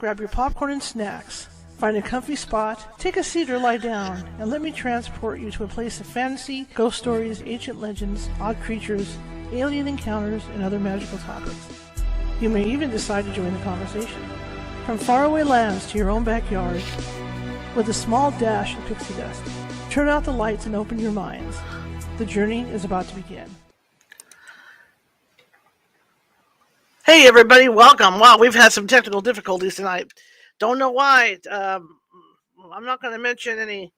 Grab your popcorn and snacks. Find a comfy spot, take a seat or lie down, and let me transport you to a place of fantasy, ghost stories, ancient legends, odd creatures, alien encounters, and other magical topics. You may even decide to join the conversation. From faraway lands to your own backyard, with a small dash of pixie dust. Turn out the lights and open your minds. The journey is about to begin. Hey everybody, welcome. Wow, we've had some technical difficulties tonight. Don't know why. I'm not going to mention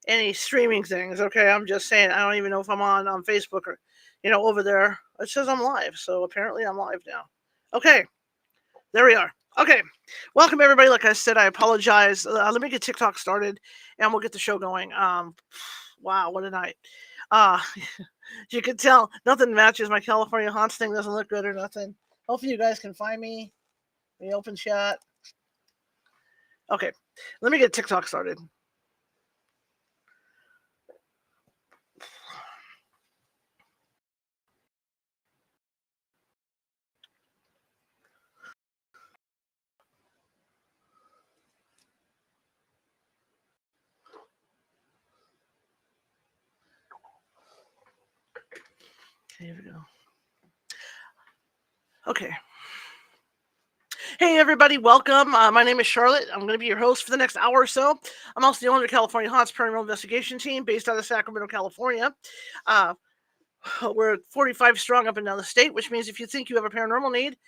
any streaming things. Okay, I'm just saying I don't even know if I'm on Facebook or over there. It says I'm live, so apparently I'm live now. Okay, there we are. Okay, welcome everybody. Like I said, I apologize. Let me get TikTok started, and we'll get the show going. Wow, what a night. You can tell nothing matches. My California Haunts thing doesn't look good or nothing. Hopefully you guys can find me. The open chat. Okay, let me get TikTok started. Okay, here we go. Okay. Hey everybody, welcome. My name is Charlotte. I'm going to be your host for the next hour or so. I'm also the owner of California Haunts Paranormal Investigation Team based out of Sacramento, California. We're 45 strong up and down the state, which means if you think you have a paranormal need,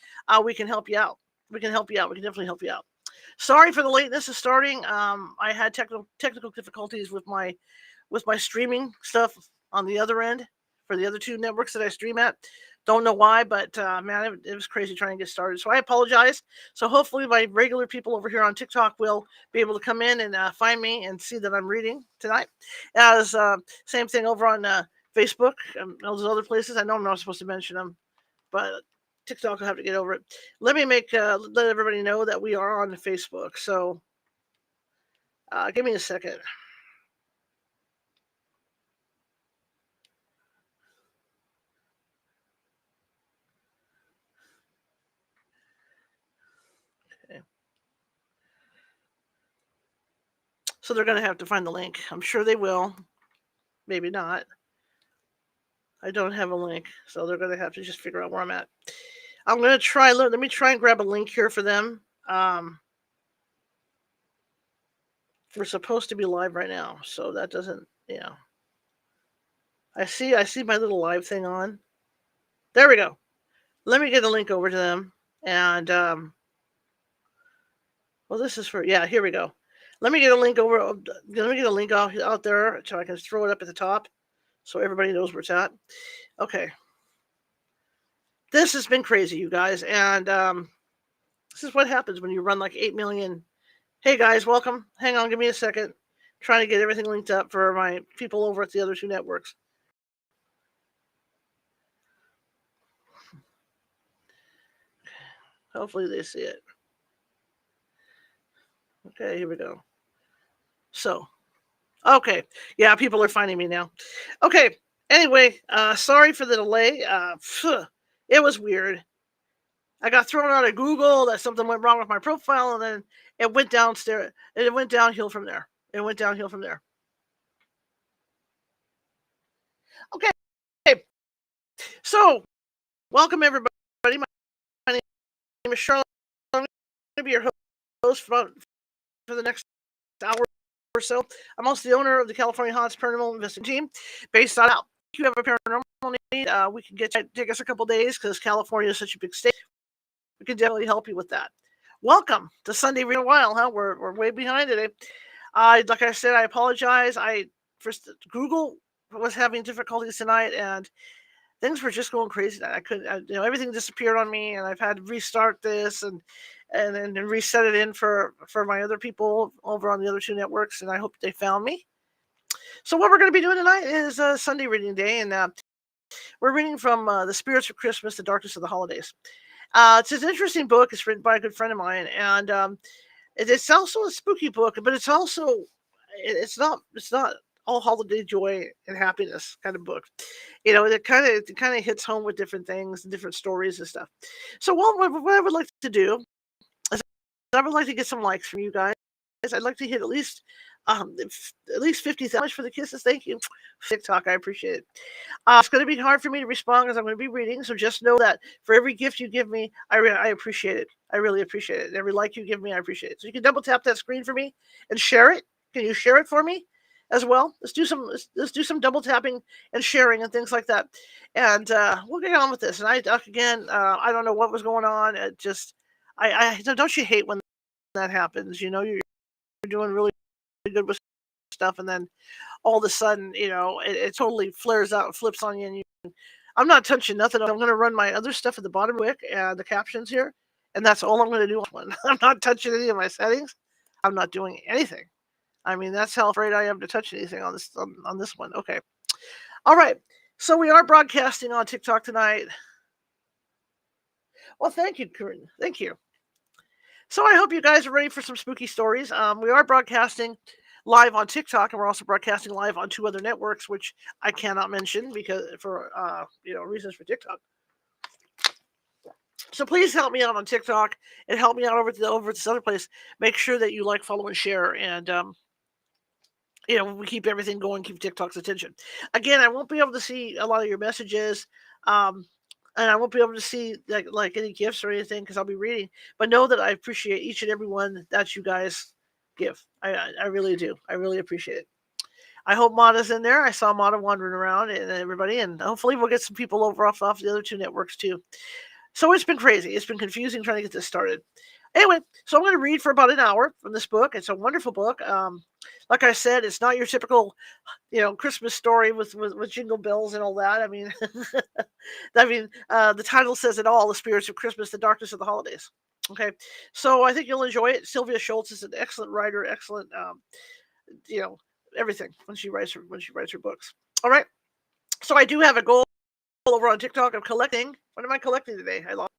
we can help you out. We can help you out. We can definitely help you out. Sorry for the lateness of starting. I had technical difficulties with my streaming stuff on the other end for the other two networks that I stream at. Don't know why, but man, it was crazy trying to get started. So I apologize. So hopefully my regular people over here on TikTok will be able to come in and find me and see that I'm reading tonight. As same thing over on Facebook and those other places. I know I'm not supposed to mention them, but TikTok will have to get over it. Let me let everybody know that we are on Facebook. So give me a second. So they're going to have to find the link. I'm sure they will. Maybe not. I don't have a link, so they're going to have to just figure out where I'm at. I'm going to try. Let me try and grab a link here for them. We're supposed to be live right now, so that doesn't. I see my little live thing on. There we go. Let me get a link over to them, and well, this is for here we go. Let me get a link over. Let me get a link out there so I can throw it up at the top, so everybody knows where it's at. Okay. This has been crazy, you guys, and this is what happens when you run like 8 million. Hey guys, welcome. Hang on, give me a second. Trying to get everything linked up for my people over at the other two networks. Hopefully they see it. Okay, here we go. So, okay. Yeah, people are finding me now. Okay, anyway, sorry for the delay. It was weird. I got thrown out of Google that something went wrong with my profile, and then it went downstairs. It went downhill from there. Okay. So, welcome everybody. My name is Charlotte. I'm going to be your host for the next hour or so. I'm also the owner of the California Haunts Paranormal Investigation Team, based out. If you have a paranormal need, we can take us a couple days because California is such a big state. We can definitely help you with that. Welcome to Sunday Read a While, huh? We're way behind today. Like I said, I apologize. Google was having difficulties tonight, and things were just going crazy. I couldn't, everything disappeared on me, and I've had to restart this and then reset it in for my other people over on the other two networks, and I hope they found me. So what we're going to be doing tonight is Sunday reading day, and we're reading from The Spirits of Christmas, The Darkness of the Holidays. It's an interesting book. It's written by a good friend of mine, and it's also a spooky book, but it's also it's not all holiday joy and happiness kind of book. It kind of hits home with different things and different stories and stuff. So what I would like to do is I would like to get some likes from you guys. I'd like to hit at least 50,000 for the kisses. Thank you, TikTok. I appreciate it. It's going to be hard for me to respond because I'm going to be reading. So just know that for every gift you give me, I appreciate it. I really appreciate it. And every like you give me, I appreciate it. So you can double tap that screen for me and share it. Can you share it for me as well? Let's do some double tapping and sharing and things like that. And we'll get on with this. And again, I don't know what was going on. It just I don't you hate when that happens? You know, you're doing really good with stuff, and then all of a sudden, it totally flares out and flips on you. And I'm not touching nothing. I'm going to run my other stuff at the bottom quick and the captions here, and that's all I'm going to do on one. I'm not touching any of my settings. I'm not doing anything. I mean, that's how afraid I am to touch anything on this one. Okay. All right. So we are broadcasting on TikTok tonight. Well, thank you, Corinne. Thank you. So I hope you guys are ready for some spooky stories. We are broadcasting live on TikTok, and we're also broadcasting live on 2 other networks, which I cannot mention because for reasons for TikTok. So please help me out on TikTok and help me out over this other place. Make sure that you like, follow, and share, and we keep everything going, keep TikTok's attention. Again, I won't be able to see a lot of your messages. And I won't be able to see like any gifts or anything because I'll be reading. But know that I appreciate each and every one that you guys give. I really do. I really appreciate it. I hope Mata's in there. I saw Mata wandering around and everybody, and hopefully we'll get some people over off the other 2 networks too. So it's been crazy. It's been confusing trying to get this started. Anyway, so I'm going to read for about an hour from this book. It's a wonderful book. Like I said, it's not your typical, Christmas story with jingle bells and all that. I mean, the title says it all: the spirits of Christmas, the darkness of the holidays. Okay, so I think you'll enjoy it. Sylvia Schultz is an excellent writer, excellent, everything when she writes her books. All right, so I do have a goal over on TikTok of collecting. What am I collecting today? I lost.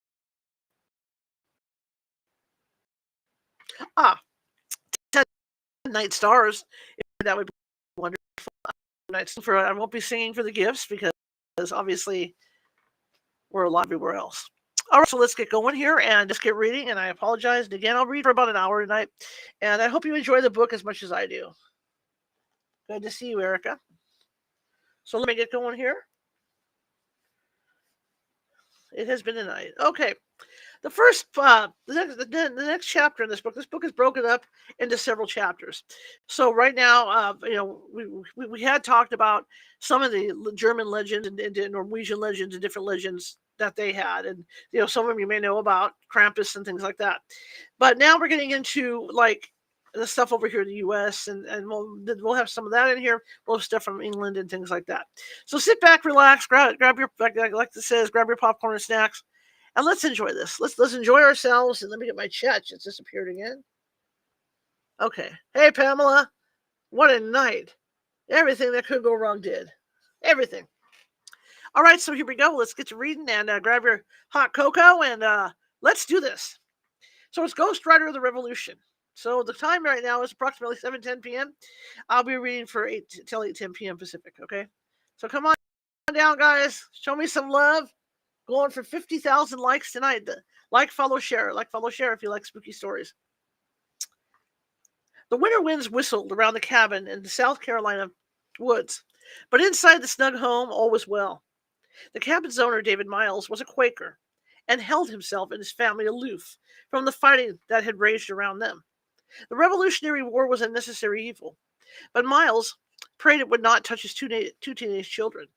10 night stars. That would be wonderful. I won't be singing for the gifts because obviously we're a lot everywhere else. All right, so let's get going here and just get reading. And I apologize. And again, I'll read for about an hour tonight. And I hope you enjoy the book as much as I do. Good to see you, Erica. So let me get going here. It has been a night. Okay. The first, the next chapter in this book is broken up into several chapters. So right now, we had talked about some of the German legends and Norwegian legends and different legends that they had, and some of them you may know about Krampus and things like that. But now we're getting into like the stuff over here in the U.S. and we'll have some of that in here. We'll have stuff from England and things like that. So sit back, relax, grab your, like it says, grab your popcorn and snacks. And let's enjoy this. Let's enjoy ourselves. And let me get my chat. It's disappeared again. Okay. Hey, Pamela. What a night. Everything that could go wrong did. Everything. All right, so here we go. Let's get to reading and grab your hot cocoa and let's do this. So it's Ghost Rider of the Revolution. So the time right now is approximately 7:10 p.m. I'll be reading for 8 till 8:10 p.m. Pacific, okay? So come on down, guys. Show me some love. Going for 50,000 likes tonight. Like, follow, share. Like, follow, share if you like spooky stories. The winter winds whistled around the cabin in the South Carolina woods, but inside the snug home all was well. The cabin's owner, David Miles, was a Quaker and held himself and his family aloof from the fighting that had raged around them. The Revolutionary War was a necessary evil, but Miles prayed it would not touch his two teenage children.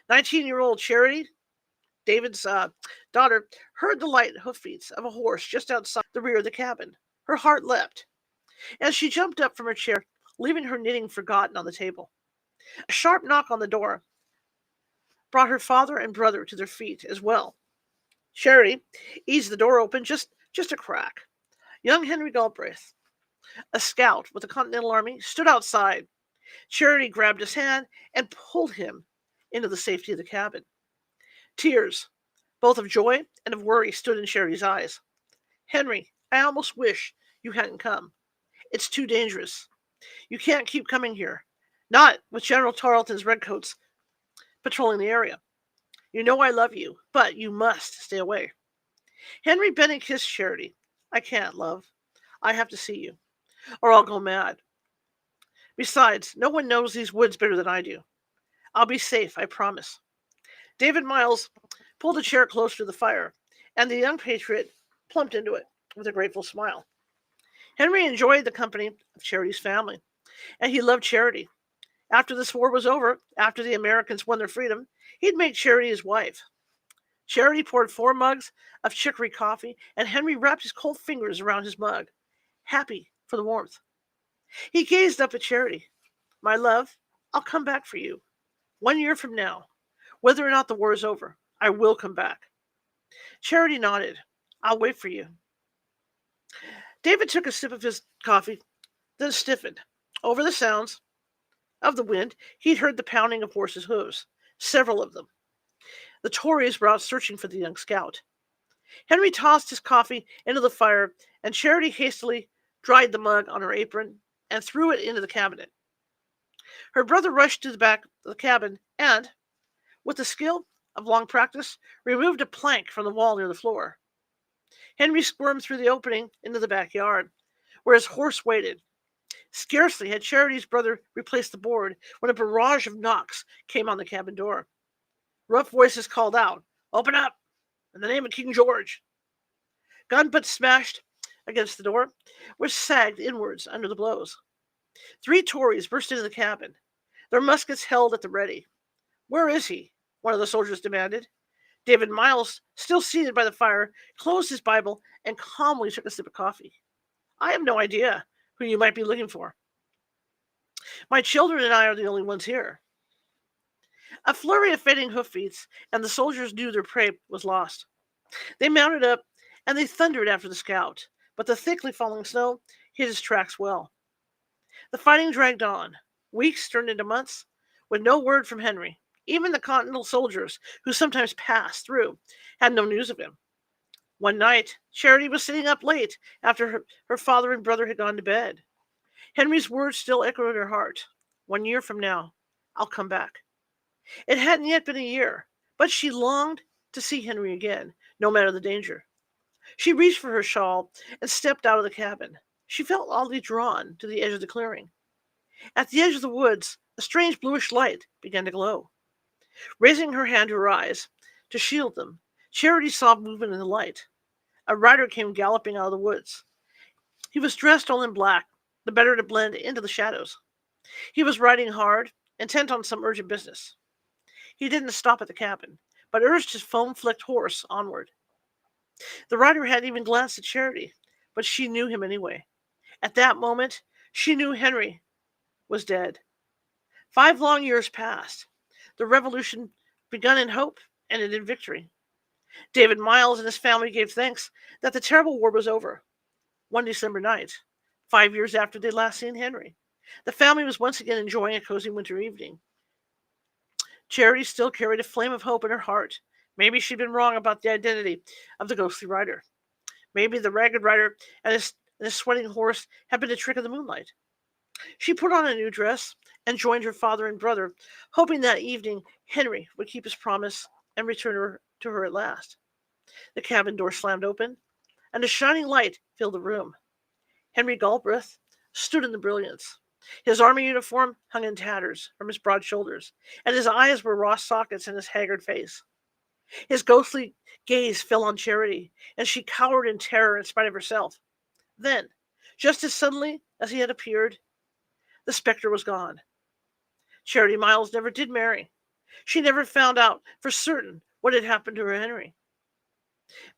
19-year-old Charity, David's daughter, heard the light hoofbeats of a horse just outside the rear of the cabin. Her heart leapt, and she jumped up from her chair, leaving her knitting forgotten on the table. A sharp knock on the door brought her father and brother to their feet as well. Charity eased the door open just a crack. Young Henry Galbraith, a scout with the Continental Army, stood outside. Charity grabbed his hand and pulled him into the safety of the cabin. Tears, both of joy and of worry, stood in Charity's eyes. Henry, I almost wish you hadn't come. It's too dangerous. You can't keep coming here. Not with General Tarleton's redcoats patrolling the area. You know I love you, but you must stay away. Henry bent and kissed Charity. I can't, love. I have to see you, or I'll go mad. Besides, no one knows these woods better than I do. I'll be safe, I promise." David Miles pulled a chair closer to the fire, and the young patriot plumped into it with a grateful smile. Henry enjoyed the company of Charity's family, and he loved Charity. After this war was over, after the Americans won their freedom, he'd make Charity his wife. Charity poured 4 mugs of chicory coffee, and Henry wrapped his cold fingers around his mug, happy for the warmth. He gazed up at Charity. "My love, I'll come back for you. 1 year from now, whether or not the war is over, I will come back." Charity nodded. "I'll wait for you." David took a sip of his coffee, then stiffened. Over the sounds of the wind, he'd heard the pounding of horses' hooves, several of them. The Tories were out searching for the young scout. Henry tossed his coffee into the fire, and Charity hastily dried the mug on her apron and threw it into the cabinet. Her brother rushed to the back of the cabin and, with the skill of long practice, removed a plank from the wall near the floor. Henry squirmed through the opening into the backyard, where his horse waited. Scarcely had Charity's brother replaced the board when a barrage of knocks came on the cabin door. Rough voices called out, "Open up! In the name of King George!" Gun butts smashed against the door, which sagged inwards under the blows. 3 Tories burst into the cabin, their muskets held at the ready. "Where is he?" one of the soldiers demanded. David Miles, still seated by the fire, closed his Bible and calmly took a sip of coffee. "I have no idea who you might be looking for. My children and I are the only ones here." A flurry of fading hoofbeats, and the soldiers knew their prey was lost. They mounted up, and they thundered after the scout, but the thickly falling snow hid his tracks well. The fighting dragged on. Weeks turned into months, with no word from Henry. Even the Continental soldiers, who sometimes passed through, had no news of him. One night, Charity was sitting up late after her father and brother had gone to bed. Henry's words still echoed in her heart. 1 year from now, I'll come back. It hadn't yet been a year, but she longed to see Henry again, no matter the danger. She reached for her shawl and stepped out of the cabin. She felt oddly drawn to the edge of the clearing. At the edge of the woods, a strange bluish light began to glow. Raising her hand to her eyes to shield them, Charity saw movement in the light. A rider came galloping out of the woods. He was dressed all in black, the better to blend into the shadows. He was riding hard, intent on some urgent business. He didn't stop at the cabin, but urged his foam-flecked horse onward. The rider hadn't even glanced at Charity, but she knew him anyway. At that moment, she knew Henry was dead. 5 long years passed. The revolution begun in hope, ended in victory. David Miles and his family gave thanks that the terrible war was over. One December night, 5 years after they'd last seen Henry, the family was once again enjoying a cozy winter evening. Charity still carried a flame of hope in her heart. Maybe she'd been wrong about the identity of the ghostly rider. Maybe the ragged rider and his sweating horse had been a trick of the moonlight. She put on a new dress and joined her father and brother, hoping that evening Henry would keep his promise and return to her at last. The cabin door slammed open, and a shining light filled the room. Henry Galbraith stood in the brilliance. His army uniform hung in tatters from his broad shoulders, and his eyes were raw sockets in his haggard face. His ghostly gaze fell on Charity, and she cowered in terror in spite of herself. Then, just as suddenly as he had appeared, the specter was gone. Charity Miles never did marry. She never found out for certain what had happened to her Henry.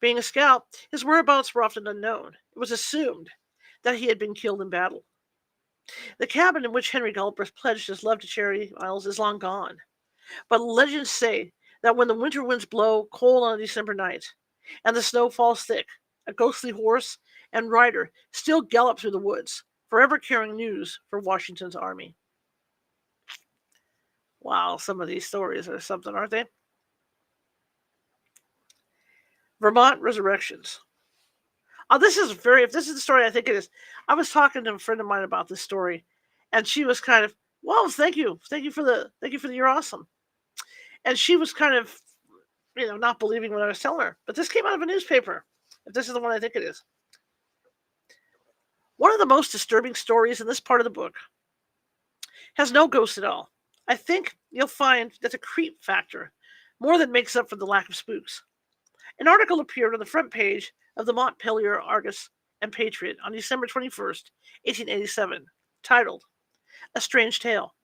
Being a scout, his whereabouts were often unknown. It was assumed that he had been killed in battle. The cabin in which Henry Galbraith pledged his love to Charity Miles is long gone. But legends say that when the winter winds blow cold on a December night, and the snow falls thick, a ghostly horse and rider still gallop through the woods, forever carrying news for Washington's army. Wow, some of these stories are something, aren't they? Vermont Resurrections. Oh, if this is the story I think it is. I was talking to a friend of mine about this story, and she was kind of, well, thank you for the, you're awesome. And she was kind of, not believing what I was telling her. But this came out of a newspaper, if this is the one I think it is. One of the most disturbing stories in this part of the book has no ghosts at all. I think you'll find that the creep factor more than makes up for the lack of spooks. An article appeared on the front page of the Montpelier Argus and Patriot on December 21st, 1887, titled A Strange Tale.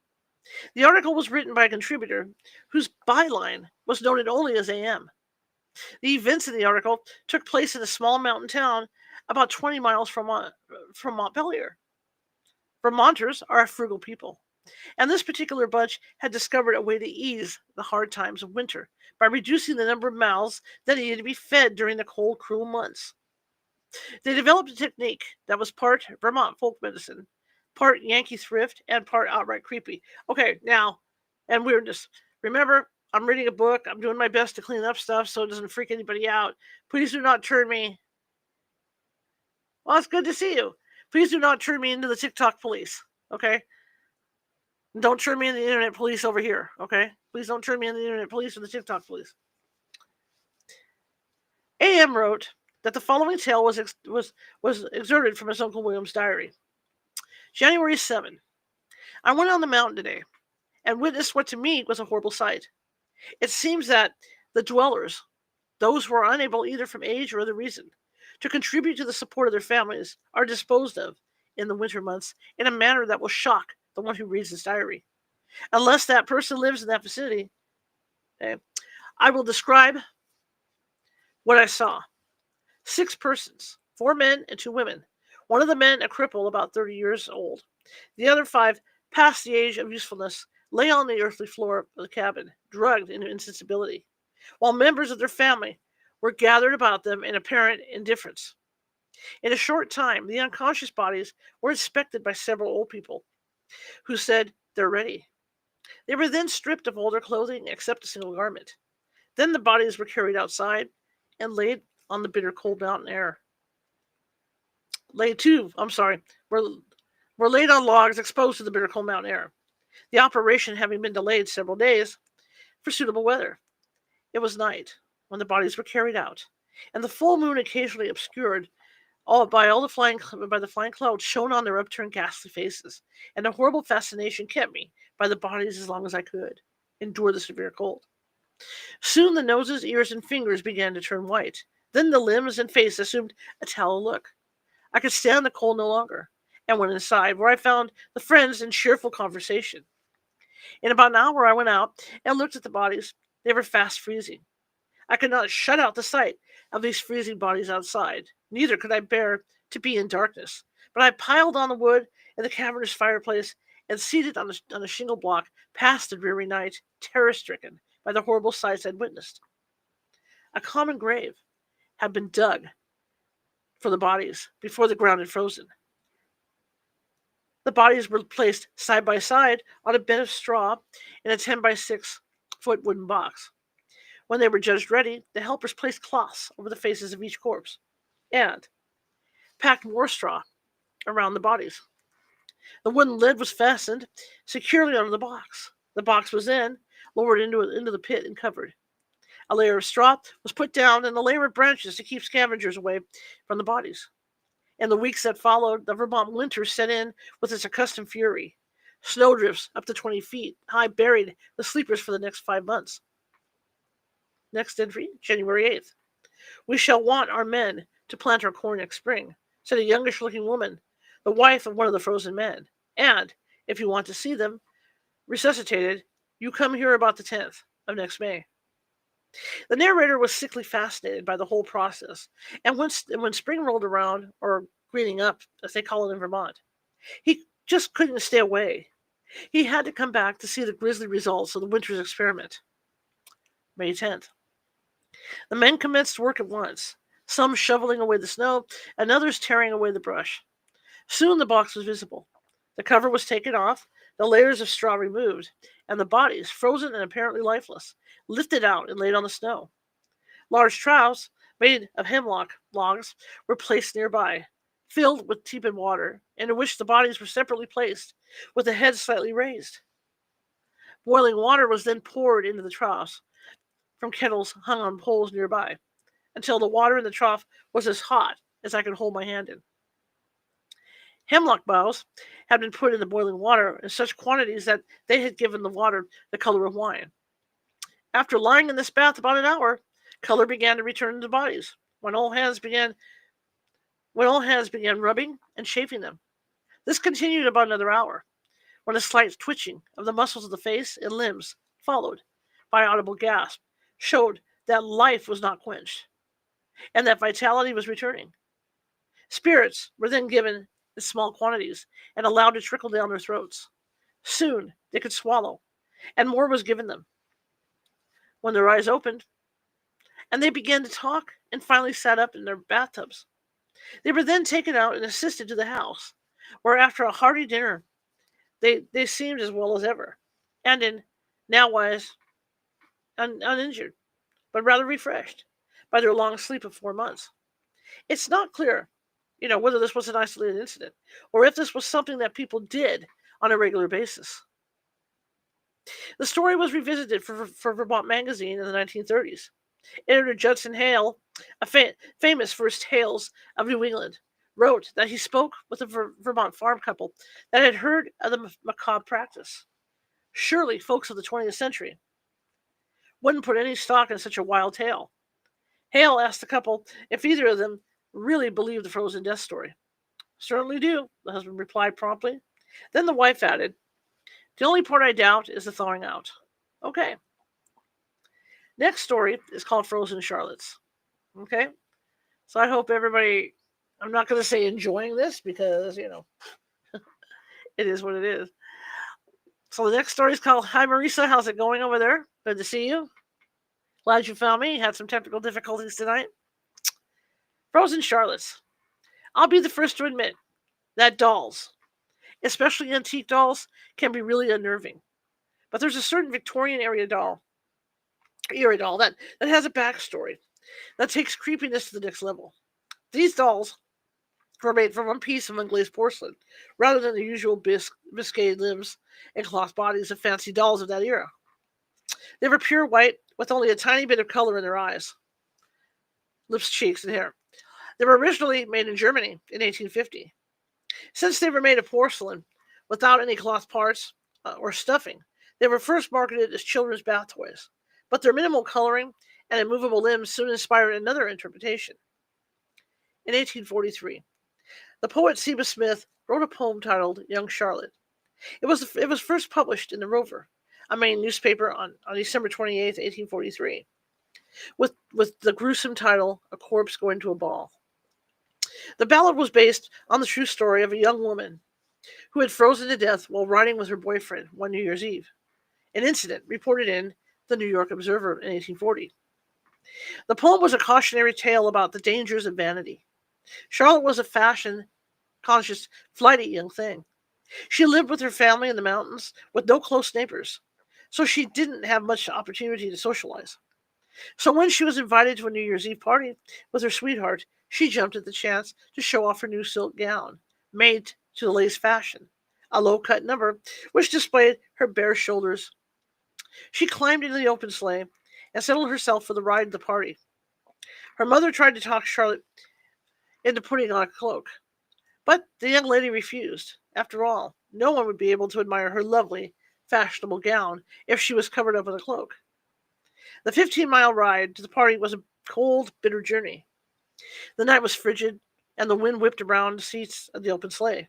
The article was written by a contributor whose byline was noted only as AM. The events in the article took place in a small mountain town about 20 miles from Montpelier. Vermonters are a frugal people, and this particular bunch had discovered a way to ease the hard times of winter by reducing the number of mouths that needed to be fed during the cold, cruel months. They developed a technique that was part Vermont folk medicine, part Yankee thrift, and part outright creepy. Okay, now, and weirdness. Remember, I'm reading a book. I'm doing my best to clean up stuff so it doesn't freak anybody out. Please do not turn me. Well, it's good to see you. Please do not turn me into the TikTok police, okay? Don't turn me into the internet police over here, okay? Please don't turn me into the internet police or the TikTok police. A.M. wrote that the following tale was excerpted from his Uncle William's diary. January 7. I went on the mountain today and witnessed what to me was a horrible sight. It seems that the dwellers, those who are unable either from age or other reason to contribute to the support of their families, are disposed of in the winter months in a manner that will shock the one who reads this diary. Unless that person lives in that vicinity, okay, I will describe what I saw. 6 persons, 4 men and 2 women. One of the men, a cripple about 30 years old. The other 5, past the age of usefulness, lay on the earthly floor of the cabin, drugged into insensibility, while members of their family were gathered about them in apparent indifference. In a short time, the unconscious bodies were inspected by several old people, who said, "They're ready." They were then stripped of all their clothing except a single garment. Then the bodies were carried outside and laid on the bitter cold mountain air. Were laid on logs exposed to the bitter cold mountain air, the operation having been delayed several days for suitable weather. It was night when the bodies were carried out, and the full moon occasionally obscured by the flying clouds shone on their upturned ghastly faces, and a horrible fascination kept me by the bodies as long as I could endure the severe cold. Soon the noses, ears, and fingers began to turn white. Then the limbs and face assumed a tallow look. I could stand the cold no longer, and went inside, where I found the friends in cheerful conversation. In about an hour I went out and looked at the bodies. They were fast freezing. I could not shut out the sight of these freezing bodies outside. Neither could I bear to be in darkness. But I piled on the wood in the cavernous fireplace and seated on a shingle block passed the dreary night, terror-stricken by the horrible sights I'd witnessed. A common grave had been dug for the bodies before the ground had frozen. The bodies were placed side by side on a bed of straw in a 10 by 6 foot wooden box. When they were judged ready, the helpers placed cloths over the faces of each corpse and packed more straw around the bodies. The wooden lid was fastened securely onto the box. The box was then lowered into the pit and covered. A layer of straw was put down and a layer of branches to keep scavengers away from the bodies. In the weeks that followed, the Vermont winter set in with its accustomed fury. Snowdrifts up to 20 feet high buried the sleepers for the next 5 months. Next entry, January 8th. We shall want our men to plant our corn next spring, said a youngish-looking woman, the wife of one of the frozen men. And, if you want to see them resuscitated, you come here about the 10th of next May. The narrator was sickly fascinated by the whole process, and when spring rolled around, or greening up, as they call it in Vermont, he just couldn't stay away. He had to come back to see the grisly results of the winter's experiment. May 10th. The men commenced work at once, some shoveling away the snow, and others tearing away the brush. Soon the box was visible. The cover was taken off, the layers of straw removed, and the bodies, frozen and apparently lifeless, lifted out and laid on the snow. Large troughs, made of hemlock logs, were placed nearby, filled with tepid water, into which the bodies were separately placed, with the heads slightly raised. Boiling water was then poured into the troughs from kettles hung on poles nearby, until the water in the trough was as hot as I could hold my hand in. Hemlock boughs had been put in the boiling water in such quantities that they had given the water the color of wine. After lying in this bath about an hour, color began to return to the bodies when all hands began rubbing and chafing them. This continued about another hour, when a slight twitching of the muscles of the face and limbs, followed by an audible gasp, showed that life was not quenched, and that vitality was returning. Spirits were then given in small quantities and allowed to trickle down their throats. Soon they could swallow, and more was given them. When their eyes opened, and they began to talk and finally sat up in their bathtubs. They were then taken out and assisted to the house, where after a hearty dinner they seemed as well as ever, and in nowise uninjured, but rather refreshed by their long sleep of 4 months. It's not clear, whether this was an isolated incident or if this was something that people did on a regular basis. The story was revisited for Vermont Magazine in the 1930s. Editor Judson Hale, famous for his tales of New England, wrote that he spoke with a Vermont farm couple that had heard of the macabre practice. Surely folks of the 20th century wouldn't put any stock in such a wild tale. Hale asked the couple if either of them really believed the frozen death story. Certainly do, the husband replied promptly. Then the wife added, the only part I doubt is the thawing out. Okay. Next story is called Frozen Charlottes. Okay? So I hope everybody, I'm not going to say enjoying this because, it is what it is. So the next story is called Hi Marisa, how's it going over there? Good to see you. Glad you found me. Had some technical difficulties tonight. Frozen Charlottes. I'll be the first to admit that dolls, especially antique dolls, can be really unnerving. But there's a certain Victorian era doll that has a backstory that takes creepiness to the next level. These dolls were made from one piece of unglazed porcelain, rather than the usual biscued limbs and cloth bodies of fancy dolls of that era. They were pure white, with only a tiny bit of color in their eyes, lips, cheeks, and hair. They were originally made in Germany in 1850. Since they were made of porcelain, without any cloth parts or stuffing, they were first marketed as children's bath toys. But their minimal coloring and immovable limbs soon inspired another interpretation. In 1843, the poet Seba Smith wrote a poem titled Young Charlotte. It was first published in the Rover, a Maine newspaper, on December 28, 1843, with the gruesome title, A Corpse Going to a Ball. The ballad was based on the true story of a young woman who had frozen to death while riding with her boyfriend one New Year's Eve, an incident reported in the New York Observer in 1840. The poem was a cautionary tale about the dangers of vanity. Charlotte was a fashion-conscious, flighty young thing. She lived with her family in the mountains with no close neighbors, so she didn't have much opportunity to socialize. So when she was invited to a New Year's Eve party with her sweetheart, she jumped at the chance to show off her new silk gown, made to the latest fashion, a low-cut number which displayed her bare shoulders. She climbed into the open sleigh and settled herself for the ride to the party. Her mother tried to talk Charlotte into putting on a cloak, but the young lady refused. After all, no one would be able to admire her lovely, fashionable gown if she was covered up with a cloak. The 15-mile ride to the party was a cold, bitter journey. The night was frigid, and the wind whipped around the seats of the open sleigh.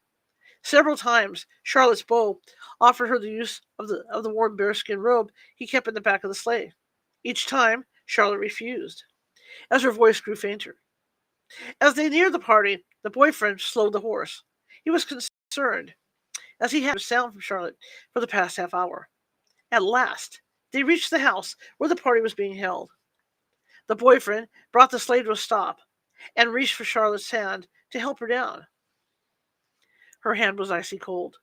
Several times, Charlotte's beau offered her the use of the warm bearskin robe he kept in the back of the sleigh. Each time, Charlotte refused, as her voice grew fainter. As they neared the party, the boyfriend slowed the horse. He was concerned, as he had sound from Charlotte for the past half hour. At last, they reached the house where the party was being held. The boyfriend brought the sleigh to a stop and reached for Charlotte's hand to help her down. Her hand was icy cold.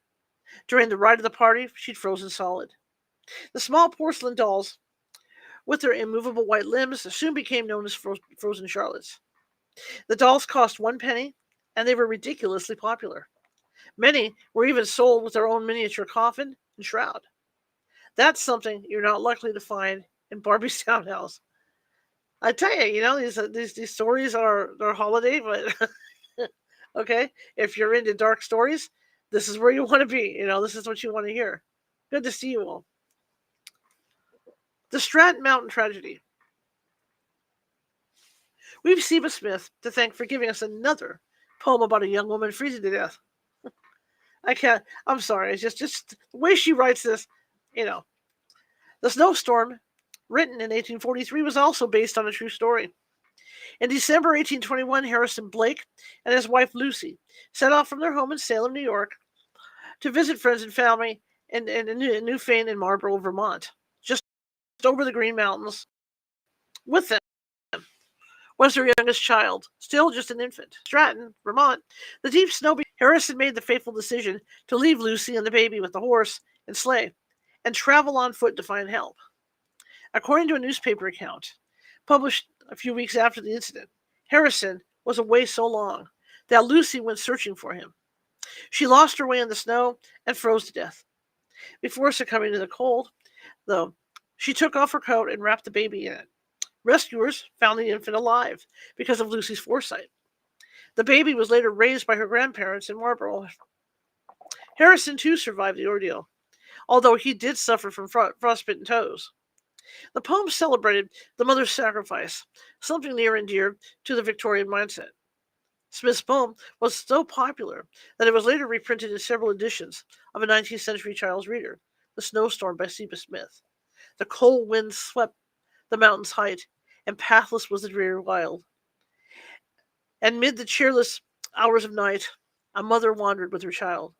During the ride of the party, she'd frozen solid. The small porcelain dolls, with their immovable white limbs, soon became known as Frozen Charlottes. The dolls cost 1 penny, and they were ridiculously popular. Many were even sold with their own miniature coffin and shroud. That's something you're not likely to find in Barbie's townhouse. I tell you, these stories are holiday, but Okay? If you're into dark stories, this is where you want to be. This is what you want to hear. Good to see you all. The Stratton Mountain Tragedy. We've Seba Smith to thank for giving us another poem about a young woman freezing to death. I can't. I'm sorry. It's just the way she writes this. You know, The Snowstorm, written in 1843, was also based on a true story. In December 1821, Harrison Blake and his wife Lucy set off from their home in Salem, New York, to visit friends and family in Newfane and Marlborough, Vermont, just over the Green Mountains. With them was their youngest child, still just an infant. Stratton, Vermont, the deep snow. Harrison made the fateful decision to leave Lucy and the baby with the horse and sleigh and travel on foot to find help. According to a newspaper account published a few weeks after the incident, Harrison was away so long that Lucy went searching for him. She lost her way in the snow and froze to death. Before succumbing to the cold, though, she took off her coat and wrapped the baby in it. Rescuers found the infant alive because of Lucy's foresight. The baby was later raised by her grandparents in Marlborough. Harrison, too, survived the ordeal, although he did suffer from frostbitten toes. The poem celebrated the mother's sacrifice, something near and dear to the Victorian mindset. Smith's poem was so popular that it was later reprinted in several editions of a 19th century child's reader, The Snowstorm by Seba Smith. The cold wind swept the mountain's height, and pathless was the dreary wild. And mid the cheerless hours of night, a mother wandered with her child.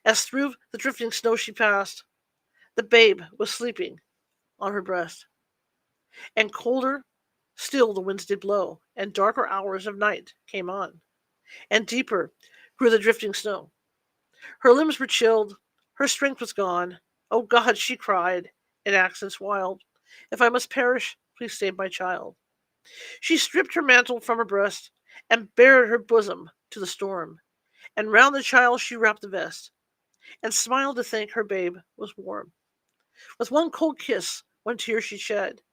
As through the drifting snow she passed, the babe was sleeping on her breast. And colder still the winds did blow, and darker hours of night came on, and deeper grew the drifting snow. Her limbs were chilled, her strength was gone. "Oh God," she cried, in accents wild, "if I must perish, please save my child." She stripped her mantle from her breast, and bared her bosom to the storm, and round the child she wrapped the vest, and smiled to think her babe was warm. With one cold kiss, one tear she shed,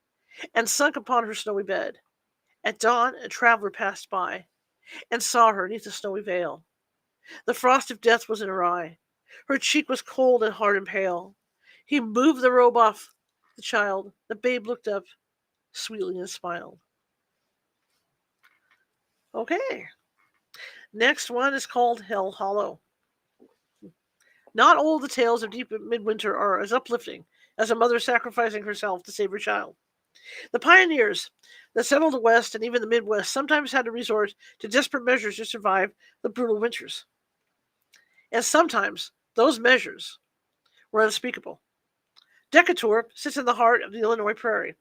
and sunk upon her snowy bed. At dawn a traveller passed by, and saw her neath the snowy veil. The frost of death was in her eye, her cheek was cold and hard and pale. He moved the robe off the child, the babe looked up sweetly and smiled. Okay, next one is called Hell Hollow. Not all the tales of deep midwinter are as uplifting as a mother sacrificing herself to save her child. The pioneers that settled the West and even the Midwest sometimes had to resort to desperate measures to survive the brutal winters. And sometimes those measures were unspeakable. Decatur sits in the heart of the Illinois prairie.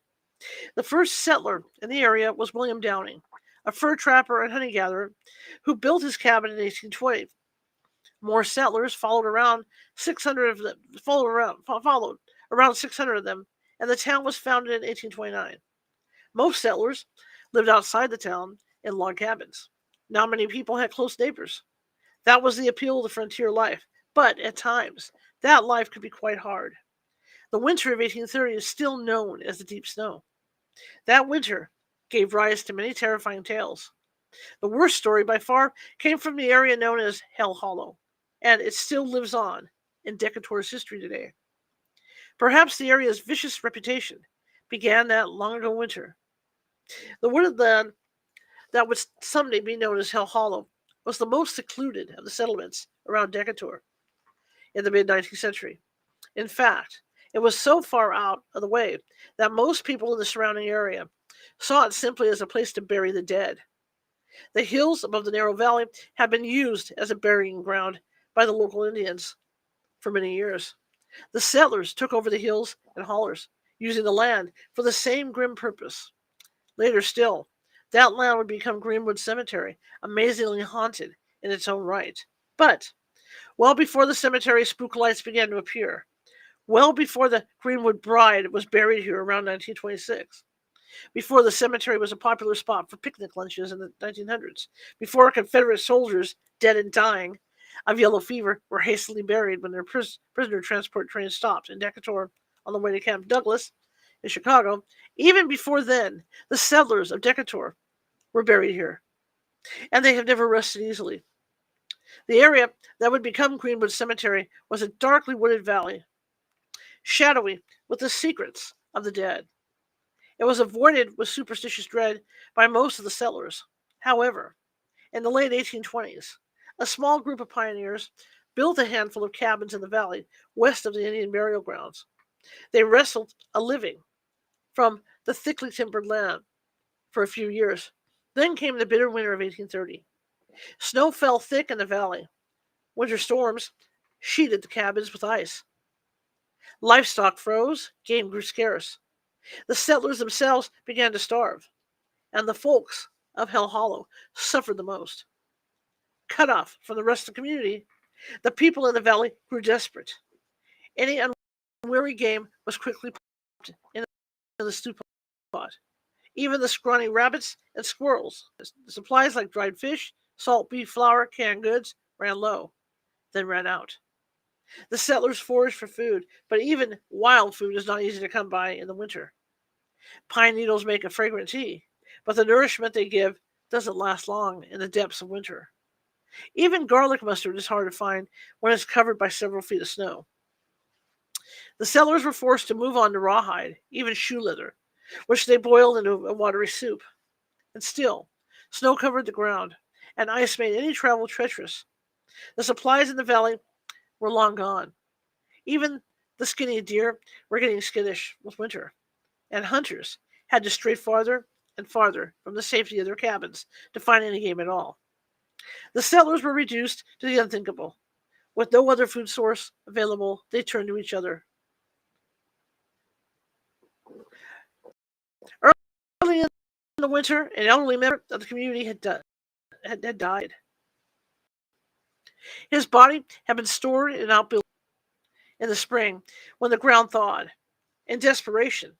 The first settler in the area was William Downing, a fur trapper and honey gatherer who built his cabin in 1820. More settlers followed around 600 of them, followed around 600 of them, and the town was founded in 1829. Most settlers lived outside the town in log cabins. Not many people had close neighbors. That was the appeal of the frontier life, but at times that life could be quite hard. The winter of 1830 is still known as the Deep Snow. That winter gave rise to many terrifying tales. The worst story by far came from the area known as Hell Hollow, and it still lives on in Decatur's history today. Perhaps the area's vicious reputation began that long ago winter. The woodland that would someday be known as Hell Hollow was the most secluded of the settlements around Decatur in the mid-19th century. In fact, it was so far out of the way that most people in the surrounding area saw it simply as a place to bury the dead. The hills above the narrow valley had been used as a burying ground by the local Indians for many years. The settlers took over the hills and hollers, using the land for the same grim purpose. Later still, that land would become Greenwood Cemetery, amazingly haunted in its own right. But, well before the cemetery spook lights began to appear, well before the Greenwood Bride was buried here around 1926, before the cemetery was a popular spot for picnic lunches in the 1900s, before Confederate soldiers, dead and dying of yellow fever, were hastily buried when their prisoner transport train stopped in Decatur on the way to Camp Douglas in Chicago, even before then, the settlers of Decatur were buried here. and they have never rested easily. The area that would become Greenwood Cemetery was a darkly wooded valley, shadowy with the secrets of the dead. It was avoided with superstitious dread by most of the settlers. However, in the late 1820s, a small group of pioneers built a handful of cabins in the valley west of the Indian burial grounds. They wrestled a living from the thickly timbered land for a few years. Then came the bitter winter of 1830. Snow fell thick in the valley. Winter storms sheeted the cabins with ice. Livestock froze, game grew scarce. The settlers themselves began to starve, and the folks of Hell Hollow suffered the most. Cut off from the rest of the community, the people in the valley grew desperate. Any unwary game was quickly popped into the stew pot. Even the scrawny rabbits and squirrels. Supplies like dried fish, salt beef flour, canned goods ran low, then ran out. The settlers foraged for food, but even wild food is not easy to come by in the winter. Pine needles make a fragrant tea, but the nourishment they give doesn't last long in the depths of winter. Even garlic mustard is hard to find when it's covered by several feet of snow. The settlers were forced to move on to rawhide, even shoe leather, which they boiled into a watery soup. And still, snow covered the ground, and ice made any travel treacherous. The supplies in the valley were long gone. Even the skinny deer were getting skittish with winter, and hunters had to stray farther and farther from the safety of their cabins to find any game at all. The settlers were reduced to the unthinkable. With no other food source available, they turned to each other. Early in the winter, an elderly member of the community had died. His body had been stored in an outbuilding in the spring when the ground thawed. In desperation,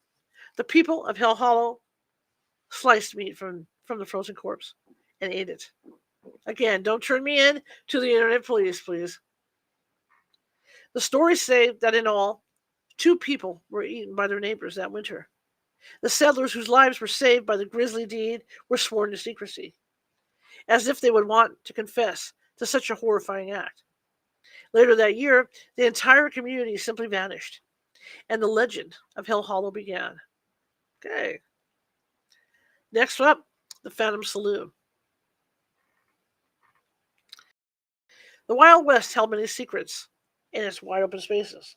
the people of Hell Hollow sliced meat from the frozen corpse and ate it. Again, don't turn me in to the internet, please. The stories say that in all, 2 people were eaten by their neighbors that winter. The settlers whose lives were saved by the grisly deed were sworn to secrecy, as if they would want to confess to such a horrifying act. Later that year, the entire community simply vanished, and the legend of Hell Hollow began. Okay. Next up, the Phantom Saloon. The Wild West held many secrets in its wide open spaces.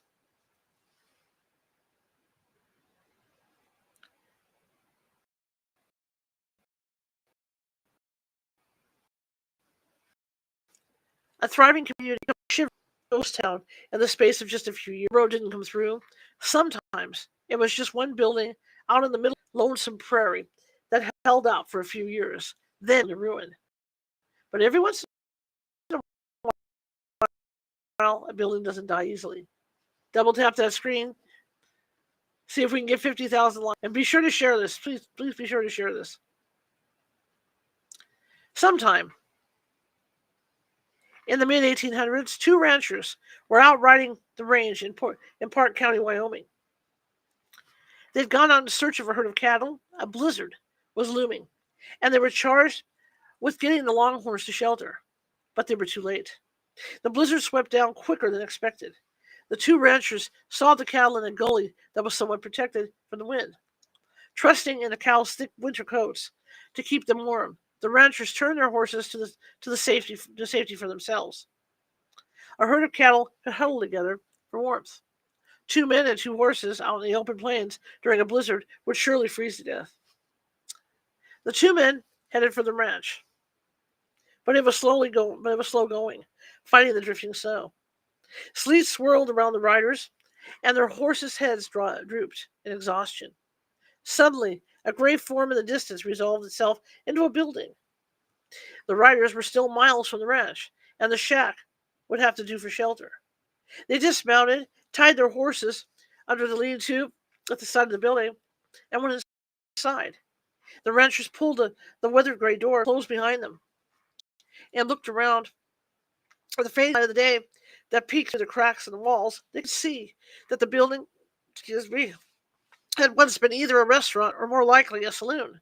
A thriving community shivered ghost town in the space of just a few years. The road didn't come through. Sometimes it was just one building out in the middle of lonesome prairie that held out for a few years, then to ruin. But every once in a while, a building doesn't die easily. Double tap that screen. See if we can get 50,000 likes. And be sure to share this. Please be sure to share this. Sometime in the mid 1800s, 2 ranchers were out riding the range in Park County, Wyoming. They'd gone out in search of a herd of cattle. A blizzard was looming, and they were charged with getting the longhorns to shelter. But they were too late. The blizzard swept down quicker than expected. The 2 ranchers saw the cattle in a gully that was somewhat protected from the wind. Trusting in the cows' thick winter coats to keep them warm, the ranchers turned their horses to safety for themselves. A herd of cattle could huddle together for warmth. 2 men and 2 horses out in the open plains during a blizzard would surely freeze to death. The 2 men headed for the ranch, but it was slow going, fighting the drifting snow. Sleet swirled around the riders, and their horses' heads drooped in exhaustion. Suddenly, a gray form in the distance resolved itself into a building. The riders were still miles from the ranch, and the shack would have to do for shelter. They dismounted, tied their horses under the lean-to at the side of the building, and went inside. The ranchers pulled the weathered gray door closed behind them and looked around. For the faint light of the day that peeked through the cracks in the walls, they could see that the building, had once been either a restaurant or more likely a saloon.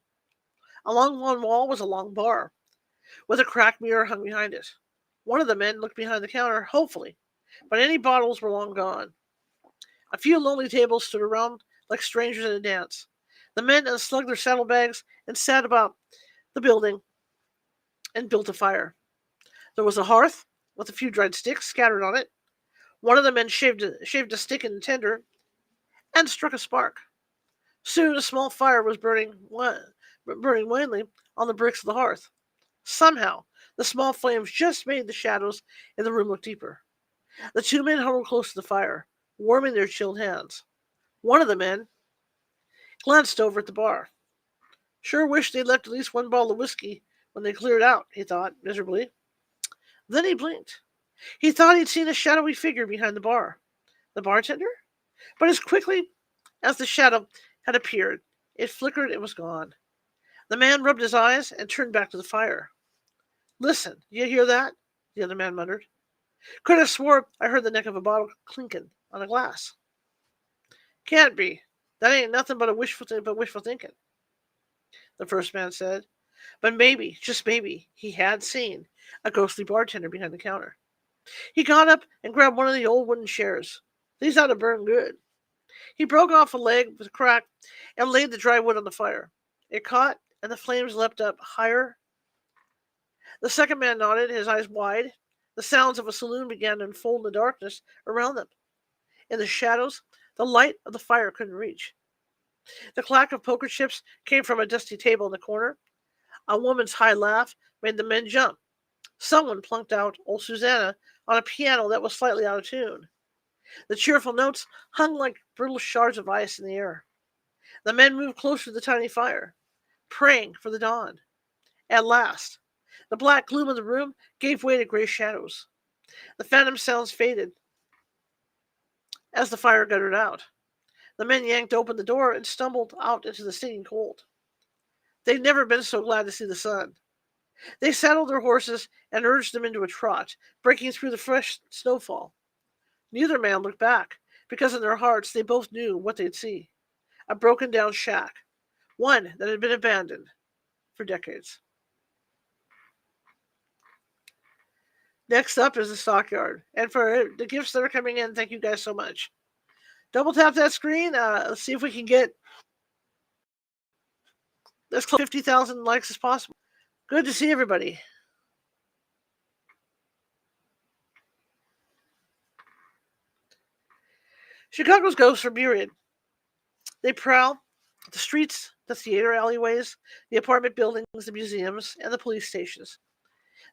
Along one wall was a long bar. with a cracked mirror hung behind it. One of the men looked behind the counter, hopefully, but any bottles were long gone. A few lonely tables stood around like strangers at a dance. The men unslung their saddlebags and sat about the building and built a fire. There was a hearth with a few dried sticks scattered on it. One of the men shaved a stick in tinder and struck a spark. Soon a small fire was burning wanly on the bricks of the hearth. Somehow, the small flames just made the shadows in the room look deeper. The two men huddled close to the fire, warming their chilled hands. One of the men glanced over at the bar. Sure wish they'd left at least one bottle of whiskey when they cleared out, he thought miserably. Then he blinked. He thought he'd seen a shadowy figure behind the bar. The bartender? But as quickly as the shadow had appeared, it flickered and was gone. The man rubbed his eyes and turned back to the fire. Listen, you hear that? The other man muttered. Could have swore I heard the neck of a bottle clinking on a glass. Can't be. That ain't nothing but wishful thinking, the first man said. But maybe, just maybe, he had seen a ghostly bartender behind the counter. He got up and grabbed one of the old wooden chairs. These ought to burn good. He broke off a leg with a crack and laid the dry wood on the fire. It caught, and the flames leapt up higher. The second man nodded, his eyes wide. The sounds of a saloon began to unfold in the darkness around them. In the shadows, the light of the fire couldn't reach. The clack of poker chips came from a dusty table in the corner. A woman's high laugh made the men jump. Someone plunked out old Susanna on a piano that was slightly out of tune. The cheerful notes hung like brittle shards of ice in the air. The men moved closer to the tiny fire, praying for the dawn. At last, the black gloom of the room gave way to gray shadows. The phantom sounds faded as the fire guttered out. The men yanked open the door and stumbled out into the stinging cold. They'd never been so glad to see the sun. They saddled their horses and urged them into a trot, breaking through the fresh snowfall. Neither man looked back, because in their hearts they both knew what they'd see. A broken-down shack, one that had been abandoned for decades. Next up is the stockyard. And for the gifts that are coming in, thank you guys so much. Double tap that screen. Let's see if we can get as close to 50,000 likes as possible. Good to see everybody. Chicago's ghosts are myriad. They prowl the streets, the theater alleyways, the apartment buildings, the museums, and the police stations.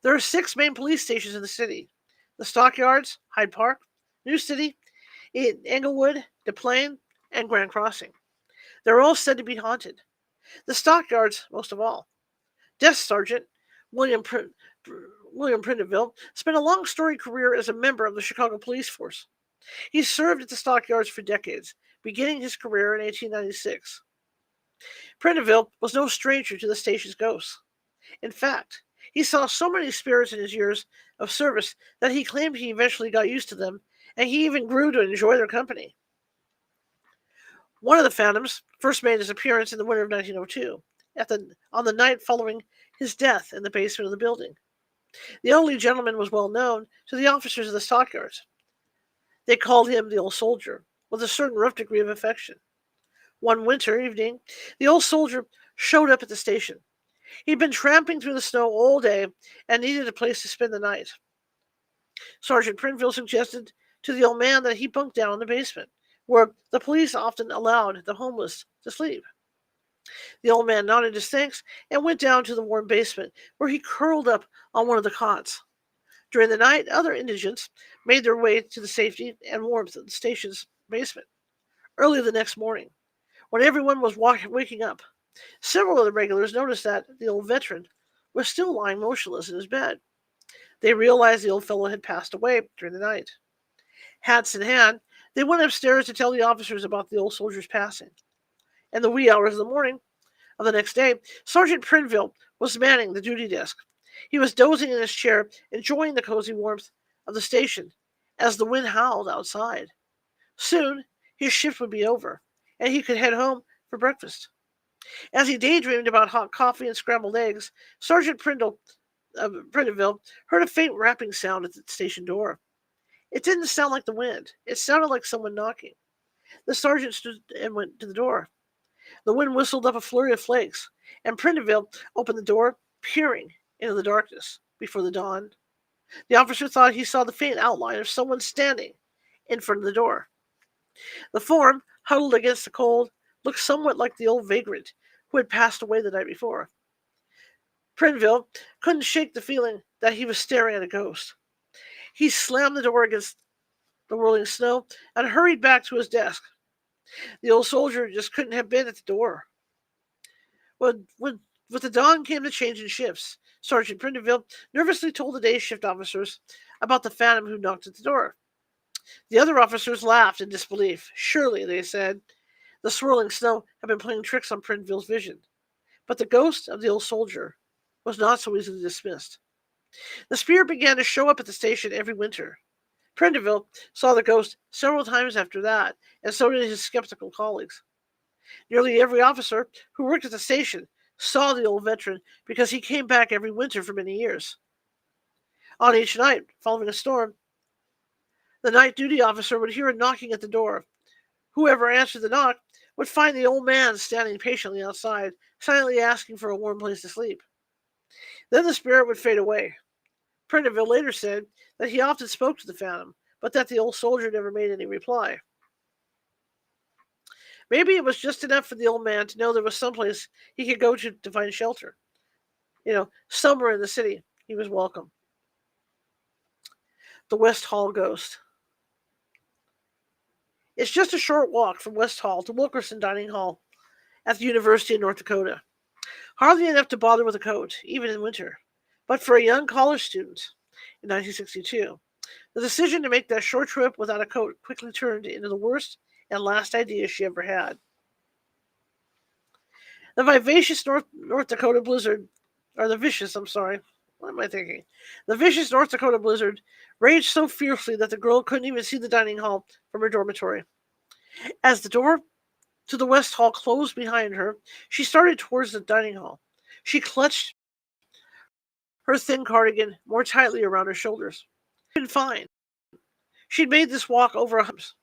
There are 6 main police stations in the city. The Stockyards, Hyde Park, New City, Englewood, Des Plaines, and Grand Crossing. They're all said to be haunted. The Stockyards, most of all. Desk Sergeant William Prindiville spent a long storied career as a member of the Chicago Police Force. He served at the Stockyards for decades, beginning his career in 1896. Prindiville was no stranger to the station's ghosts. In fact, he saw so many spirits in his years of service that he claimed he eventually got used to them, and he even grew to enjoy their company. One of the phantoms first made his appearance in the winter of 1902, on the night following his death in the basement of the building. The elderly gentleman was well known to the officers of the Stockyards. They called him the Old Soldier, with a certain rough degree of affection. One winter evening, the old soldier showed up at the station. He'd been tramping through the snow all day and needed a place to spend the night. Sergeant Prindiville suggested to the old man that he bunk down in the basement, where the police often allowed the homeless to sleep. The old man nodded his thanks and went down to the warm basement, where he curled up on one of the cots. During the night, other indigents made their way to the safety and warmth of the station's basement. Early the next morning, when everyone was waking up, several of the regulars noticed that the old veteran was still lying motionless in his bed. They realized the old fellow had passed away during the night. Hats in hand, they went upstairs to tell the officers about the old soldier's passing. In the wee hours of the morning of the next day, Sergeant Prindiville was manning the duty desk. He was dozing in his chair, enjoying the cozy warmth of the station as the wind howled outside. Soon, his shift would be over, and he could head home for breakfast. As he daydreamed about hot coffee and scrambled eggs, Sergeant Prindiville of Prenderville heard a faint rapping sound at the station door. It didn't sound like the wind. It sounded like someone knocking. The sergeant stood and went to the door. The wind whistled up a flurry of flakes, and Prenderville opened the door, peering into the darkness before the dawn. The officer thought he saw the faint outline of someone standing in front of the door. The form, huddled against the cold, looked somewhat like the old vagrant who had passed away the night before. Prenderville couldn't shake the feeling that he was staring at a ghost. He slammed the door against the whirling snow and hurried back to his desk. The old soldier just couldn't have been at the door. With the dawn came the change in shifts. Sergeant Prenderville nervously told the day shift officers about the phantom who knocked at the door. The other officers laughed in disbelief. Surely, they said, the swirling snow had been playing tricks on Prenderville's vision. But the ghost of the old soldier was not so easily dismissed. The spirit began to show up at the station every winter. Prenderville saw the ghost several times after that, and so did his skeptical colleagues. Nearly every officer who worked at the station saw the old veteran because he came back every winter for many years. On each night following a storm, the night duty officer would hear a knocking at the door. Whoever answered the knock would find the old man standing patiently outside, silently asking for a warm place to sleep. Then the spirit would fade away. Prenderville later said that he often spoke to the phantom, but that the old soldier never made any reply. Maybe it was just enough for the old man to know there was someplace he could go to find shelter. Somewhere in the city, he was welcome. The West Hall Ghost. It's just a short walk from West Hall to Wilkerson Dining Hall at the University of North Dakota. Hardly enough to bother with a coat, even in winter. But for a young college student in 1962, the decision to make that short trip without a coat quickly turned into the worst and last idea she ever had. The vivacious North Dakota blizzard, or the vicious, I'm sorry, what am I thinking? The vicious North Dakota blizzard raged so fiercely that the girl couldn't even see the dining hall from her dormitory. As the door to the West Hall closed behind her, she started towards the dining hall. She clutched her thin cardigan more tightly around her shoulders. Been fine. She'd made this walk over a hundred times.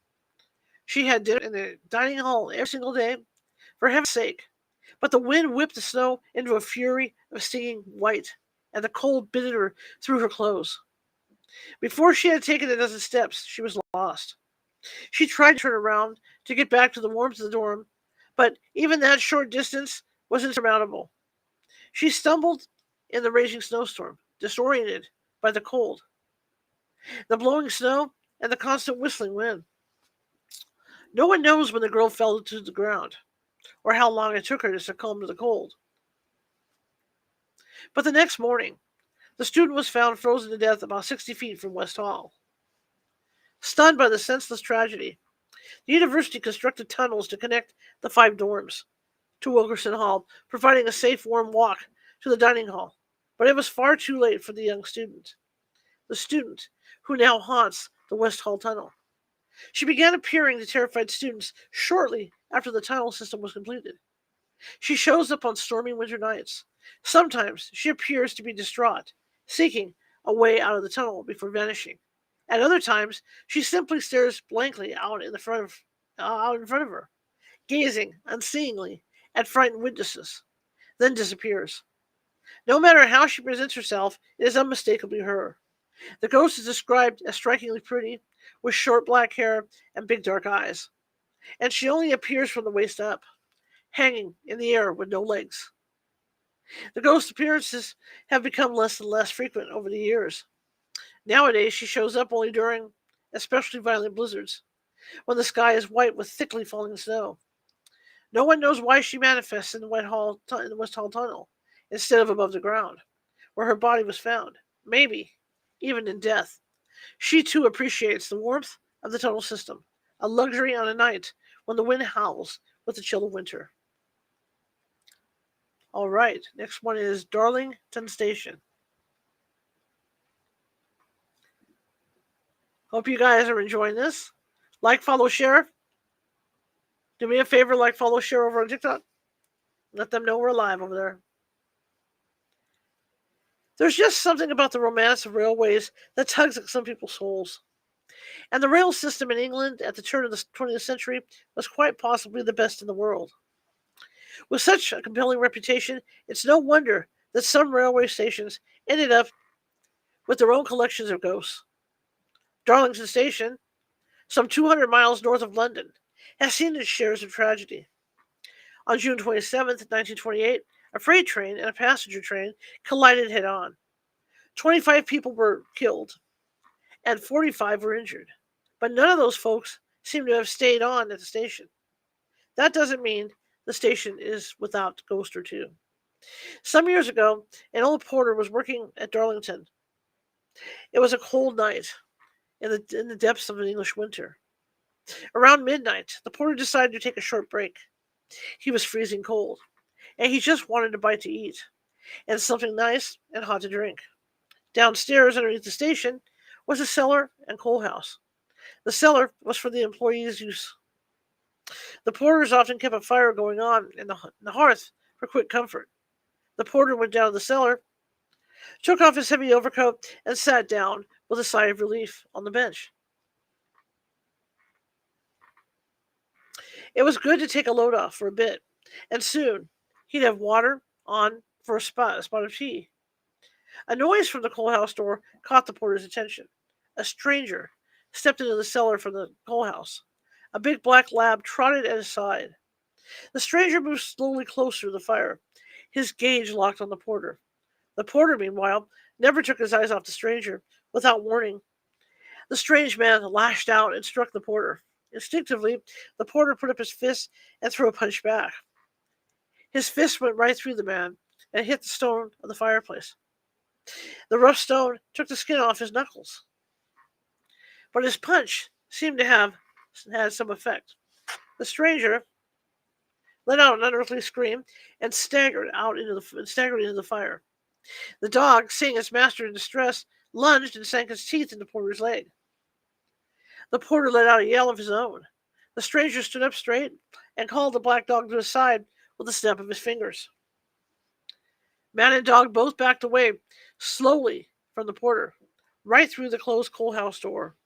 She had dinner in the dining hall every single day, for heaven's sake. But the wind whipped the snow into a fury of stinging white, and the cold bit at her through her clothes. Before she had taken a dozen steps, she was lost. She tried to turn around to get back to the warmth of the dorm, but even that short distance was insurmountable. She stumbled in the raging snowstorm, disoriented by the cold, the blowing snow, and the constant whistling wind. No one knows when the girl fell to the ground, or how long it took her to succumb to the cold. But the next morning, the student was found frozen to death about 60 feet from West Hall. Stunned by the senseless tragedy, the university constructed tunnels to connect the 5 dorms to Wilkerson Hall, providing a safe, warm walk to the dining hall. But it was far too late for the young student. The student who now haunts the West Hall tunnel. She began appearing to terrified students shortly after the tunnel system was completed. She shows up on stormy winter nights. Sometimes she appears to be distraught, seeking a way out of the tunnel before vanishing. At other times, she simply stares blankly out in front of her, gazing unseeingly at frightened witnesses, then disappears. No matter how she presents herself, it is unmistakably her. The ghost is described as strikingly pretty, with short black hair and big dark eyes, and she only appears from the waist up, hanging in the air with no legs. The ghost appearances have become less and less frequent over the years. Nowadays, she shows up only during especially violent blizzards, when the sky is white with thickly falling snow. No one knows why she manifests in the West Hall tunnel instead of above the ground, where her body was found. Maybe even in death. She too appreciates the warmth of the tunnel system, a luxury on a night when the wind howls with the chill of winter. All right, next one is Darlington Station. Hope you guys are enjoying this. Like, follow, share. Do me a favor, like, follow, share over on TikTok. Let them know we're live over there. There's just something about the romance of railways that tugs at some people's souls. And the rail system in England at the turn of the 20th century was quite possibly the best in the world. With such a compelling reputation, it's no wonder that some railway stations ended up with their own collections of ghosts. Darlington Station, some 200 miles north of London, has seen its shares of tragedy. On June 27, 1928, a freight train and a passenger train collided head on. 25 people were killed, and 45 were injured. But none of those folks seem to have stayed on at the station. That doesn't mean the station is without ghost or two. Some years ago, an old porter was working at Darlington. It was a cold night in the depths of an English winter. Around midnight, the porter decided to take a short break. He was freezing cold, and he just wanted a bite to eat, and something nice and hot to drink. Downstairs, underneath the station, was a cellar and coal house. The cellar was for the employees' use. The porters often kept a fire going on in the hearth for quick comfort. The porter went down to the cellar, took off his heavy overcoat, and sat down with a sigh of relief on the bench. It was good to take a load off for a bit, and soon he'd have water on for a spot of tea. A noise from the coal house door caught the porter's attention. A stranger stepped into the cellar from the coal house. A big black lab trotted at his side. The stranger moved slowly closer to the fire, his gaze locked on the porter. The porter, meanwhile, never took his eyes off the stranger. Without warning, the strange man lashed out and struck the porter. Instinctively, the porter put up his fist and threw a punch back. His fist went right through the man and hit the stone of the fireplace. The rough stone took the skin off his knuckles. But his punch seemed to have had some effect. The stranger let out an unearthly scream and staggered into the fire. The dog, seeing its master in distress, lunged and sank its teeth into the porter's leg. The porter let out a yell of his own. The stranger stood up straight and called the black dog to his side with a snap of his fingers. Man and dog both backed away slowly from the porter, right through the closed coal house door.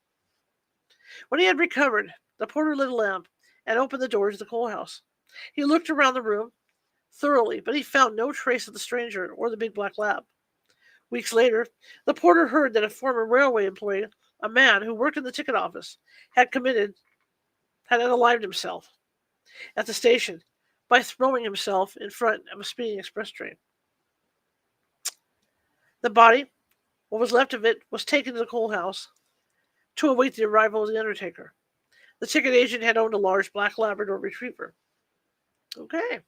When he had recovered, the porter lit a lamp and opened the door to the coal house. He looked around the room thoroughly, but he found no trace of the stranger or the big black lab. Weeks later, the porter heard that a former railway employee, a man who worked in the ticket office, had unalived himself at the station by throwing himself in front of a speeding express train. The body, what was left of it, was taken to the coal house to await the arrival of the undertaker. The ticket agent had owned a large black Labrador retriever. Okay.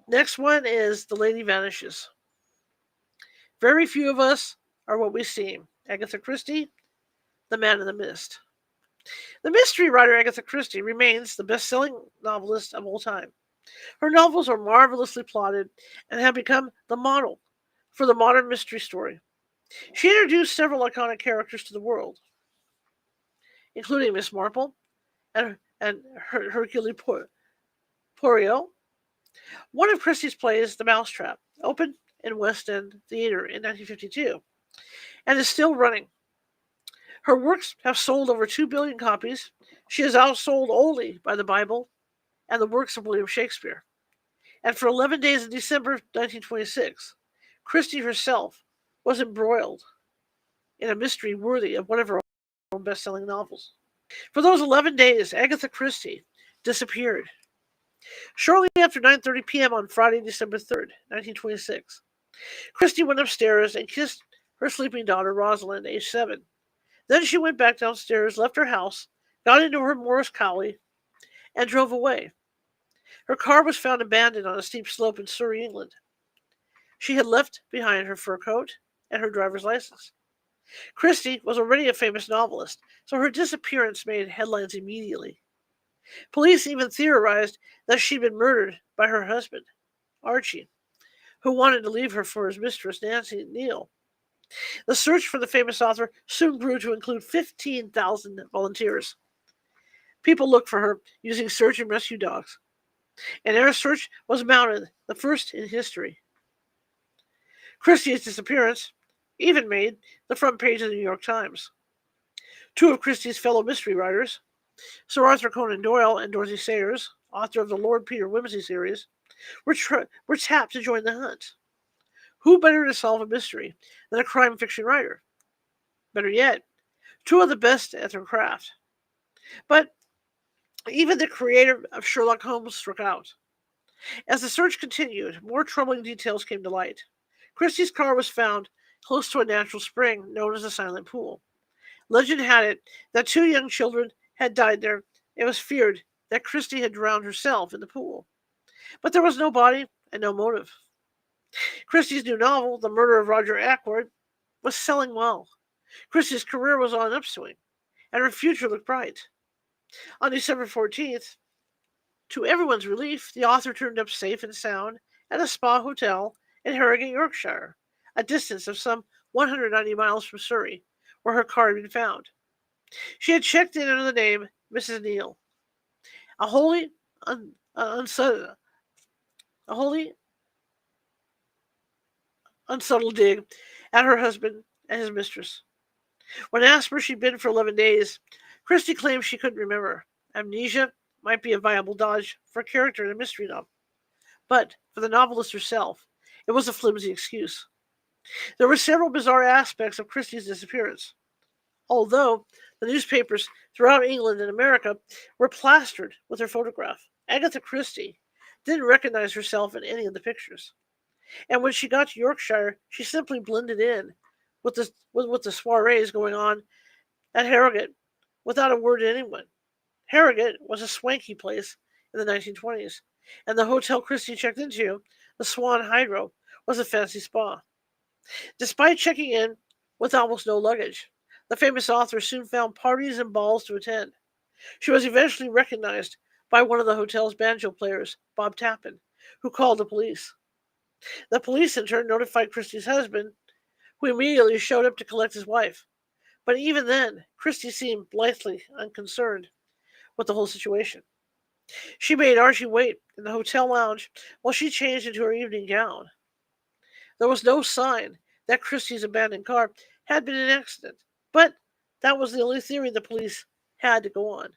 Next one is The Lady Vanishes. Very few of us are what we seem. Agatha Christie, The Man in the Mist. The mystery writer Agatha Christie remains the best-selling novelist of all time. Her novels are marvelously plotted and have become the model for the modern mystery story. She introduced several iconic characters to the world, including Miss Marple and Hercule Poirot. One of Christie's plays, The Mousetrap, opened in West End Theatre in 1952 and is still running. Her works have sold over 2 billion copies. She is outsold only by the Bible and the works of William Shakespeare. And for 11 days in December 1926, Christie herself was embroiled in a mystery worthy of one of her own best-selling novels. For those 11 days, Agatha Christie disappeared. Shortly after 9:30 p.m. on Friday, December 3rd, 1926, Christie went upstairs and kissed her sleeping daughter, Rosalind, age 7. Then she went back downstairs, left her house, got into her Morris Cowley, and drove away. Her car was found abandoned on a steep slope in Surrey, England. She had left behind her fur coat and her driver's license. Christie was already a famous novelist, so her disappearance made headlines immediately. Police even theorized that she'd been murdered by her husband, Archie, who wanted to leave her for his mistress, Nancy Neal. The search for the famous author soon grew to include 15,000 volunteers. People looked for her using search and rescue dogs. An air search was mounted, the first in history. Christie's disappearance even made the front page of the New York Times. Two of Christie's fellow mystery writers, Sir Arthur Conan Doyle and Dorothy Sayers, author of the Lord Peter Wimsey series, were tapped to join the hunt. Who better to solve a mystery than a crime fiction writer? Better yet, two of the best at their craft. But even the creator of Sherlock Holmes struck out. As the search continued, more troubling details came to light. Christie's car was found close to a natural spring known as the Silent Pool. Legend had it that two young children had died there. It was feared that Christie had drowned herself in the pool. But there was no body and no motive. Christie's new novel, The Murder of Roger Ackroyd, was selling well. Christie's career was on an upswing, and her future looked bright. On December 14th, to everyone's relief, the author turned up safe and sound at a spa hotel in Harrogate, Yorkshire, a distance of some 190 miles from Surrey, where her car had been found. She had checked in under the name Mrs. Neal. A wholly unsubtle dig at her husband and his mistress. When asked where she'd been for 11 days, Christie claimed she couldn't remember. Amnesia might be a viable dodge for a character in a mystery novel. But for the novelist herself, it was a flimsy excuse. There were several bizarre aspects of Christie's disappearance. Although the newspapers throughout England and America were plastered with her photograph, Agatha Christie didn't recognize herself in any of the pictures. And when she got to Yorkshire, she simply blended in with the soirees going on at Harrogate without a word to anyone. Harrogate was a swanky place in the 1920s, and the hotel Christie checked into, the Swan Hydro, was a fancy spa. Despite checking in with almost no luggage, the famous author soon found parties and balls to attend. She was eventually recognized by one of the hotel's banjo players, Bob Tappan, who called the police. The police in turn notified Christie's husband, who immediately showed up to collect his wife. But even then, Christie seemed blithely unconcerned with the whole situation. She made Archie wait in the hotel lounge while she changed into her evening gown. There was no sign that Christie's abandoned car had been an accident, but that was the only theory the police had to go on.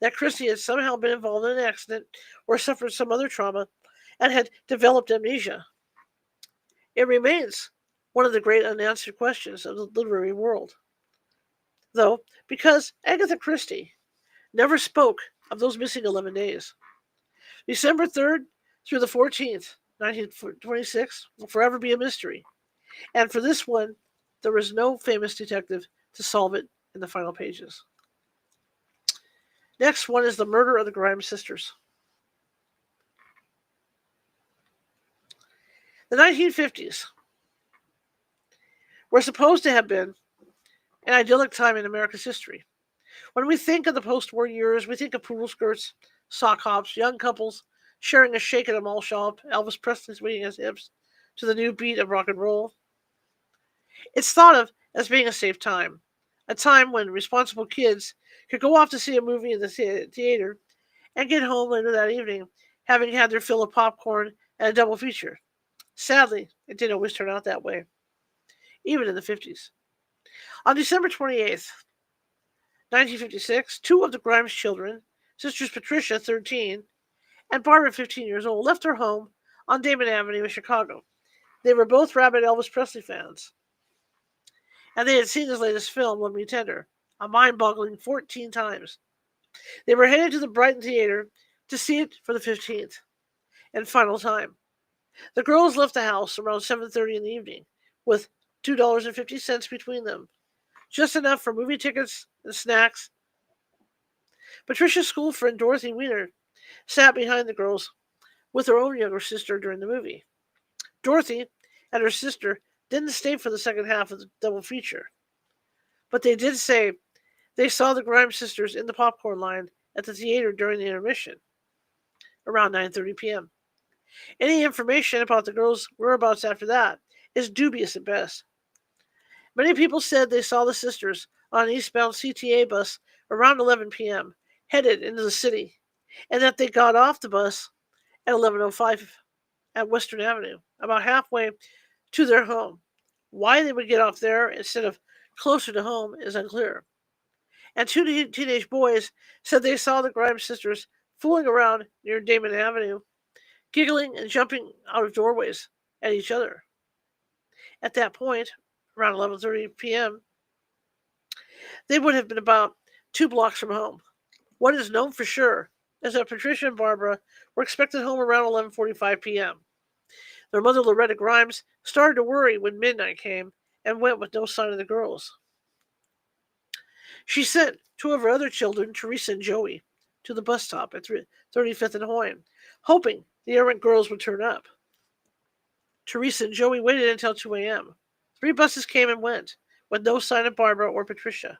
That Christie had somehow been involved in an accident or suffered some other trauma and had developed amnesia. It remains one of the great unanswered questions of the literary world. Though, because Agatha Christie never spoke of those missing 11 days. December 3rd through the 14th, 1926, will forever be a mystery. And for this one, there is no famous detective to solve it in the final pages. Next one is The Murder of the Grimes Sisters. The 1950s were supposed to have been an idyllic time in America's history. When we think of the post-war years, we think of poodle skirts, sock hops, young couples sharing a shake at a mall shop, Elvis Presley swinging his hips to the new beat of rock and roll. It's thought of as being a safe time, a time when responsible kids could go off to see a movie in the theater and get home later that evening, having had their fill of popcorn and a double feature. Sadly, it didn't always turn out that way, even in the 50s. On December 28th, 1956, two of the Grimes children, sisters Patricia, 13, and Barbara, 15 years old, left their home on Damon Avenue in Chicago. They were both rabid Elvis Presley fans, and they had seen his latest film, Love Me Tender, a mind-boggling 14 times. They were headed to the Brighton Theater to see it for the 15th and final time. The girls left the house around 7:30 in the evening with $2.50 between them, just enough for movie tickets and snacks. Patricia's school friend Dorothy Weiner sat behind the girls with her own younger sister during the movie. Dorothy and her sister didn't stay for the second half of the double feature, but they did say they saw the Grimes sisters in the popcorn line at the theater during the intermission, around 9:30 p.m. Any information about the girls' whereabouts after that is dubious at best. Many people said they saw the sisters on an eastbound CTA bus around 11 p.m., headed into the city, and that they got off the bus at 11:05 at Western Avenue, about halfway to their home. Why they would get off there instead of closer to home is unclear. And two teenage boys said they saw the Grimes sisters fooling around near Damon Avenue, giggling and jumping out of doorways at each other. At that point, around 11:30 p.m., they would have been about 2 blocks from home. What is known for sure is that Patricia and Barbara were expected home around 11:45 p.m. Their mother, Loretta Grimes, started to worry when midnight came and went with no sign of the girls. She sent two of her other children, Teresa and Joey, to the bus stop at 35th and Hoyne, hoping the errant girls would turn up. Teresa and Joey waited until 2 a.m. 3 buses came and went, with no sign of Barbara or Patricia.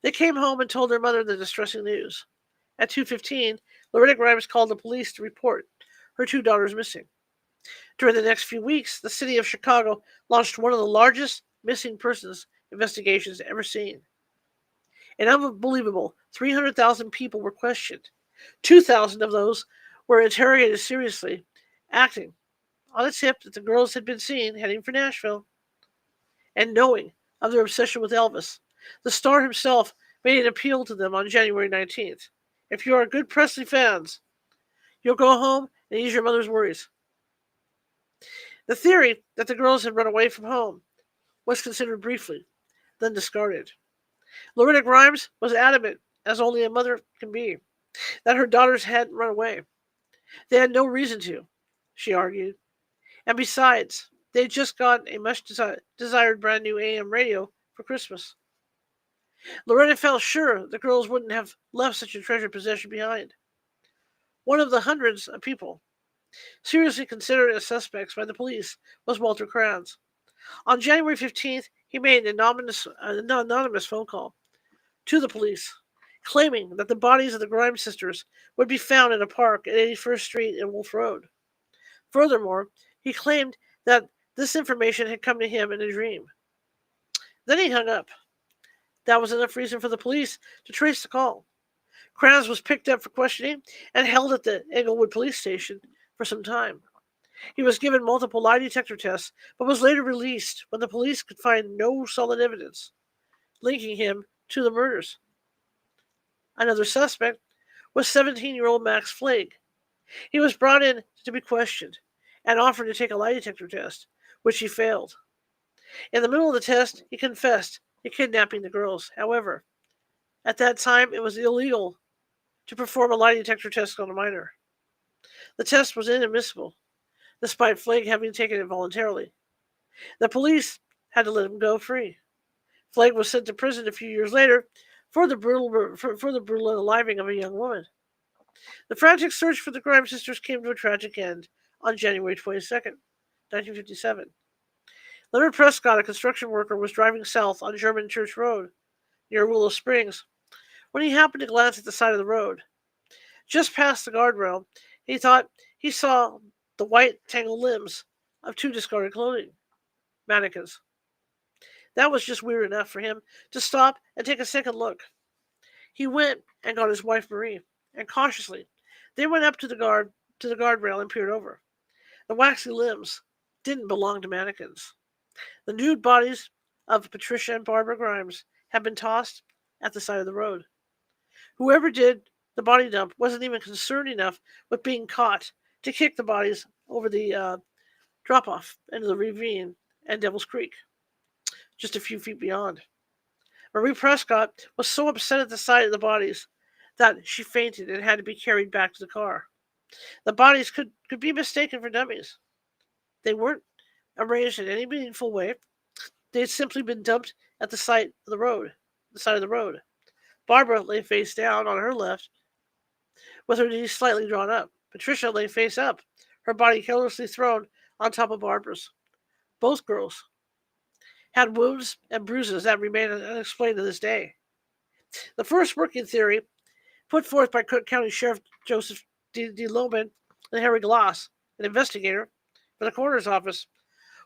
They came home and told their mother the distressing news. At 2:15, Loretta Grimes called the police to report her 2 daughters missing. During the next few weeks, the city of Chicago launched one of the largest missing persons investigations ever seen. An unbelievable 300,000 people were questioned. 2,000 of those were interrogated seriously, acting on a tip that the girls had been seen heading for Nashville. And knowing of their obsession with Elvis, the star himself made an appeal to them on January 19th. If you are good Presley fans, you'll go home and ease your mother's worries. The theory that the girls had run away from home was considered briefly, then discarded. Loretta Grimes was adamant, as only a mother can be, that her daughters hadn't run away. They had no reason to, she argued. And besides, they had just gotten a much desired brand new AM radio for Christmas. Loretta felt sure the girls wouldn't have left such a treasured possession behind. One of the hundreds of people seriously considered as suspects by the police was Walter Kranz. On January 15th, he made an anonymous phone call to the police, claiming that the bodies of the Grimes sisters would be found in a park at 81st Street and Wolf Road. Furthermore, he claimed that this information had come to him in a dream. Then he hung up. That was enough reason for the police to trace the call. Kranz was picked up for questioning and held at the Englewood police station for some time. He was given multiple lie detector tests, but was later released when the police could find no solid evidence linking him to the murders. Another suspect was 17-year-old Max Flake. He was brought in to be questioned and offered to take a lie detector test, which he failed. In the middle of the test, he confessed to kidnapping the girls. However, at that time, it was illegal to perform a lie detector test on a minor. The test was inadmissible, despite Flake having taken it voluntarily. The police had to let him go free. Flake was sent to prison a few years later for the brutal unaliving of a young woman. The frantic search for the Grimes sisters came to a tragic end on January 22nd, 1957. Leonard Prescott, a construction worker, was driving south on German Church Road near Willow Springs when he happened to glance at the side of the road. Just past the guardrail, he thought he saw the white, tangled limbs of 2 discarded clothing mannequins. That was just weird enough for him to stop and take a second look. He went and got his wife Marie, and cautiously, they went up to the guardrail and peered over. The waxy limbs didn't belong to mannequins. The nude bodies of Patricia and Barbara Grimes had been tossed at the side of the road. Whoever did the body dump wasn't even concerned enough with being caught to kick the bodies over the drop-off into the ravine and Devil's Creek, just a few feet beyond. Marie Prescott was so upset at the sight of the bodies that she fainted and had to be carried back to the car. The bodies could be mistaken for dummies. They weren't arranged in any meaningful way. They had simply been dumped at the side of the road. Barbara lay face down on her left, with her knees slightly drawn up. Patricia lay face up, her body carelessly thrown on top of Barbara's. Both girls had wounds and bruises that remain unexplained to this day. The first working theory, put forth by Cook County Sheriff Joseph D. Loman and Harry Glass, an investigator for the coroner's office,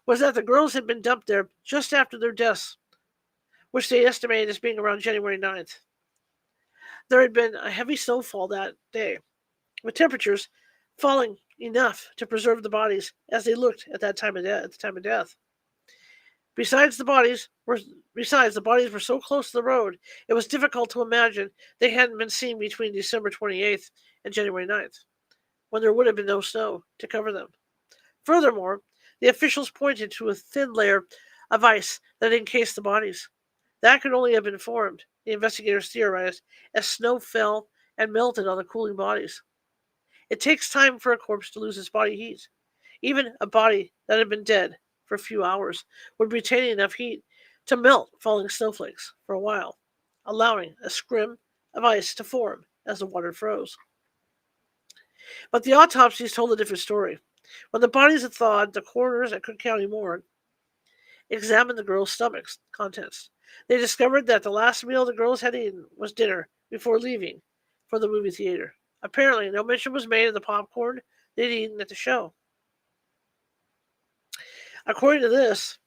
was that the girls had been dumped there just after their deaths, which they estimated as being around January 9th. There had been a heavy snowfall that day, with temperatures falling enough to preserve the bodies as they looked at that time of at the time of death. Besides, the bodies were so close to the road, it was difficult to imagine they hadn't been seen between December 28th and January 9th, when there would have been no snow to cover them. Furthermore, the officials pointed to a thin layer of ice that encased the bodies. That could only have been formed, the investigators theorized, as snow fell and melted on the cooling bodies. It takes time for a corpse to lose its body heat. Even a body that had been dead for a few hours would retain enough heat to melt falling snowflakes for a while, allowing a scrim of ice to form as the water froze. But the autopsies told a different story. When the bodies had thawed, the coroners at Cook County Morgue examined the girls' stomachs' contents. They discovered that the last meal the girls had eaten was dinner before leaving for the movie theater. Apparently, no mention was made of the popcorn they'd eaten at the show. According to this,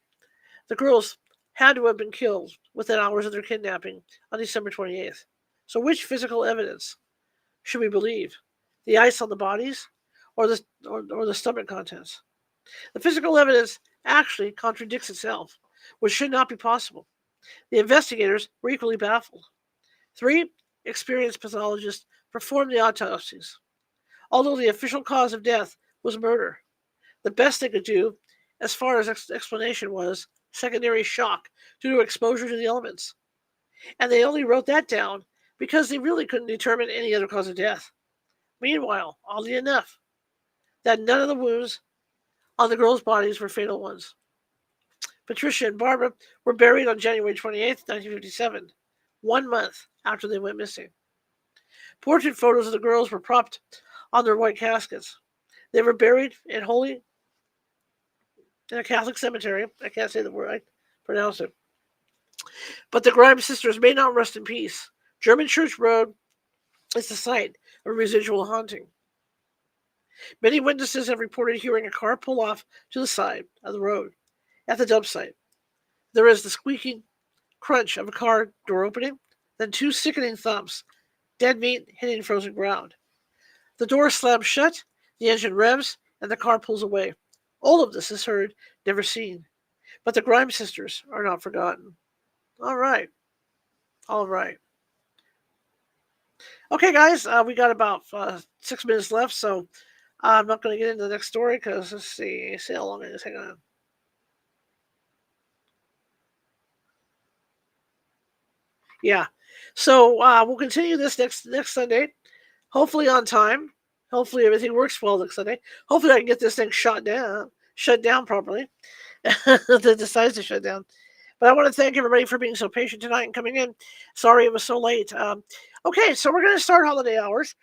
the girls had to have been killed within hours of their kidnapping on December 28th. So, which physical evidence should we believe? The ice on the bodies or the stomach contents? The physical evidence actually contradicts itself, which should not be possible. The investigators were equally baffled. 3 experienced pathologists performed the autopsies. Although the official cause of death was murder, the best they could do, as far as explanation, was secondary shock due to exposure to the elements. And they only wrote that down because they really couldn't determine any other cause of death. Meanwhile, oddly enough, that none of the wounds on the girls' bodies were fatal ones. Patricia and Barbara were buried on January 28, 1957, 1 month after they went missing. Portrait photos of the girls were propped on their white caskets. They were buried in a Catholic cemetery. I can't say the word, I pronounce it. But the Grimes sisters may not rest in peace. German Church Road is the site of a residual haunting. Many witnesses have reported hearing a car pull off to the side of the road at the dump site. There is the squeaking crunch of a car door opening, then 2 sickening thumps, dead meat hitting frozen ground. The door slams shut, the engine revs, and the car pulls away. All of this is heard, never seen. But the Grimes sisters are not forgotten. All right. Okay, guys, we got about 6 minutes left, so I'm not going to get into the next story because let's see how long it is. Hang on. Yeah. So we'll continue this next Sunday, hopefully on time. Hopefully everything works well next Sunday. Hopefully I can get this thing shut down properly. That decides to shut down. But I want to thank everybody for being so patient tonight and coming in. Sorry it was so late. Okay, so we're going to start holiday hours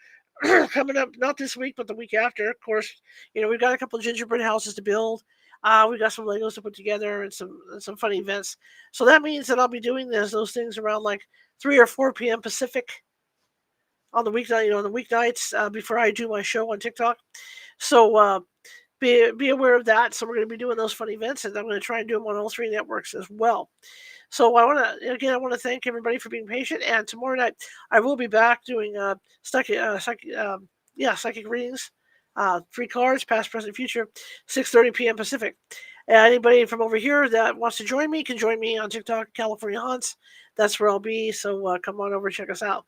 coming up, not this week, but the week after. Of course, we've got a couple of gingerbread houses to build. We've got some Legos to put together and some fun events. So that means that I'll be doing those things around like 3 or 4 p.m. Pacific on the weeknight, on the weeknights before I do my show on TikTok. So be aware of that. So we're going to be doing those fun events, and I'm going to try and do them on all 3 networks as well. So I want to thank everybody for being patient. And tomorrow night I will be back doing psychic readings, 3 cards, past, present, future, 6:30 p.m. Pacific. Anybody from over here that wants to join me can join me on TikTok, California Haunts. That's where I'll be. So come on over and check us out.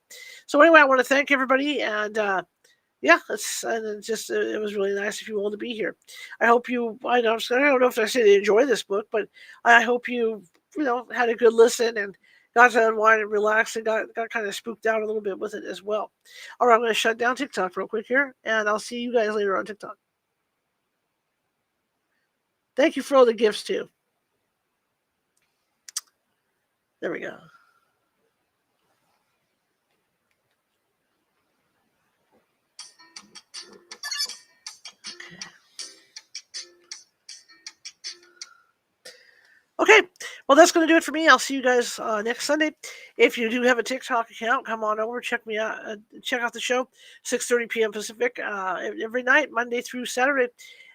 So anyway, I want to thank everybody, and it was really nice of you all to be here. I hope you. I don't know if I said enjoy this book, but I hope you had a good listen and got to unwind and relax and got kind of spooked out a little bit with it as well. All right, I'm going to shut down TikTok real quick here, and I'll see you guys later on TikTok. Thank you for all the gifts too. There we go. Okay, well, that's going to do it for me. I'll see you guys next Sunday. If you do have a TikTok account, come on over, check me out, check out the show, 6:30 p.m. Pacific, every night, Monday through Saturday,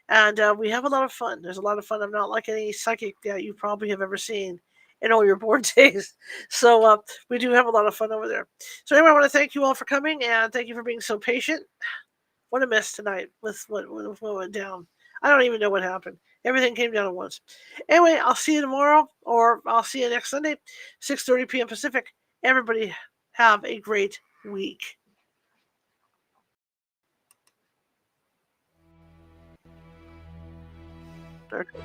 and we have a lot of fun. There's a lot of fun. I'm not like any psychic that you probably have ever seen in all your board days. So we do have a lot of fun over there. So anyway, I want to thank you all for coming, and thank you for being so patient. What a mess tonight with what went down. I don't even know what happened. Everything came down at once. Anyway, I'll see you tomorrow, or I'll see you next Sunday, 6:30 p.m. Pacific. Everybody have a great week. Okay.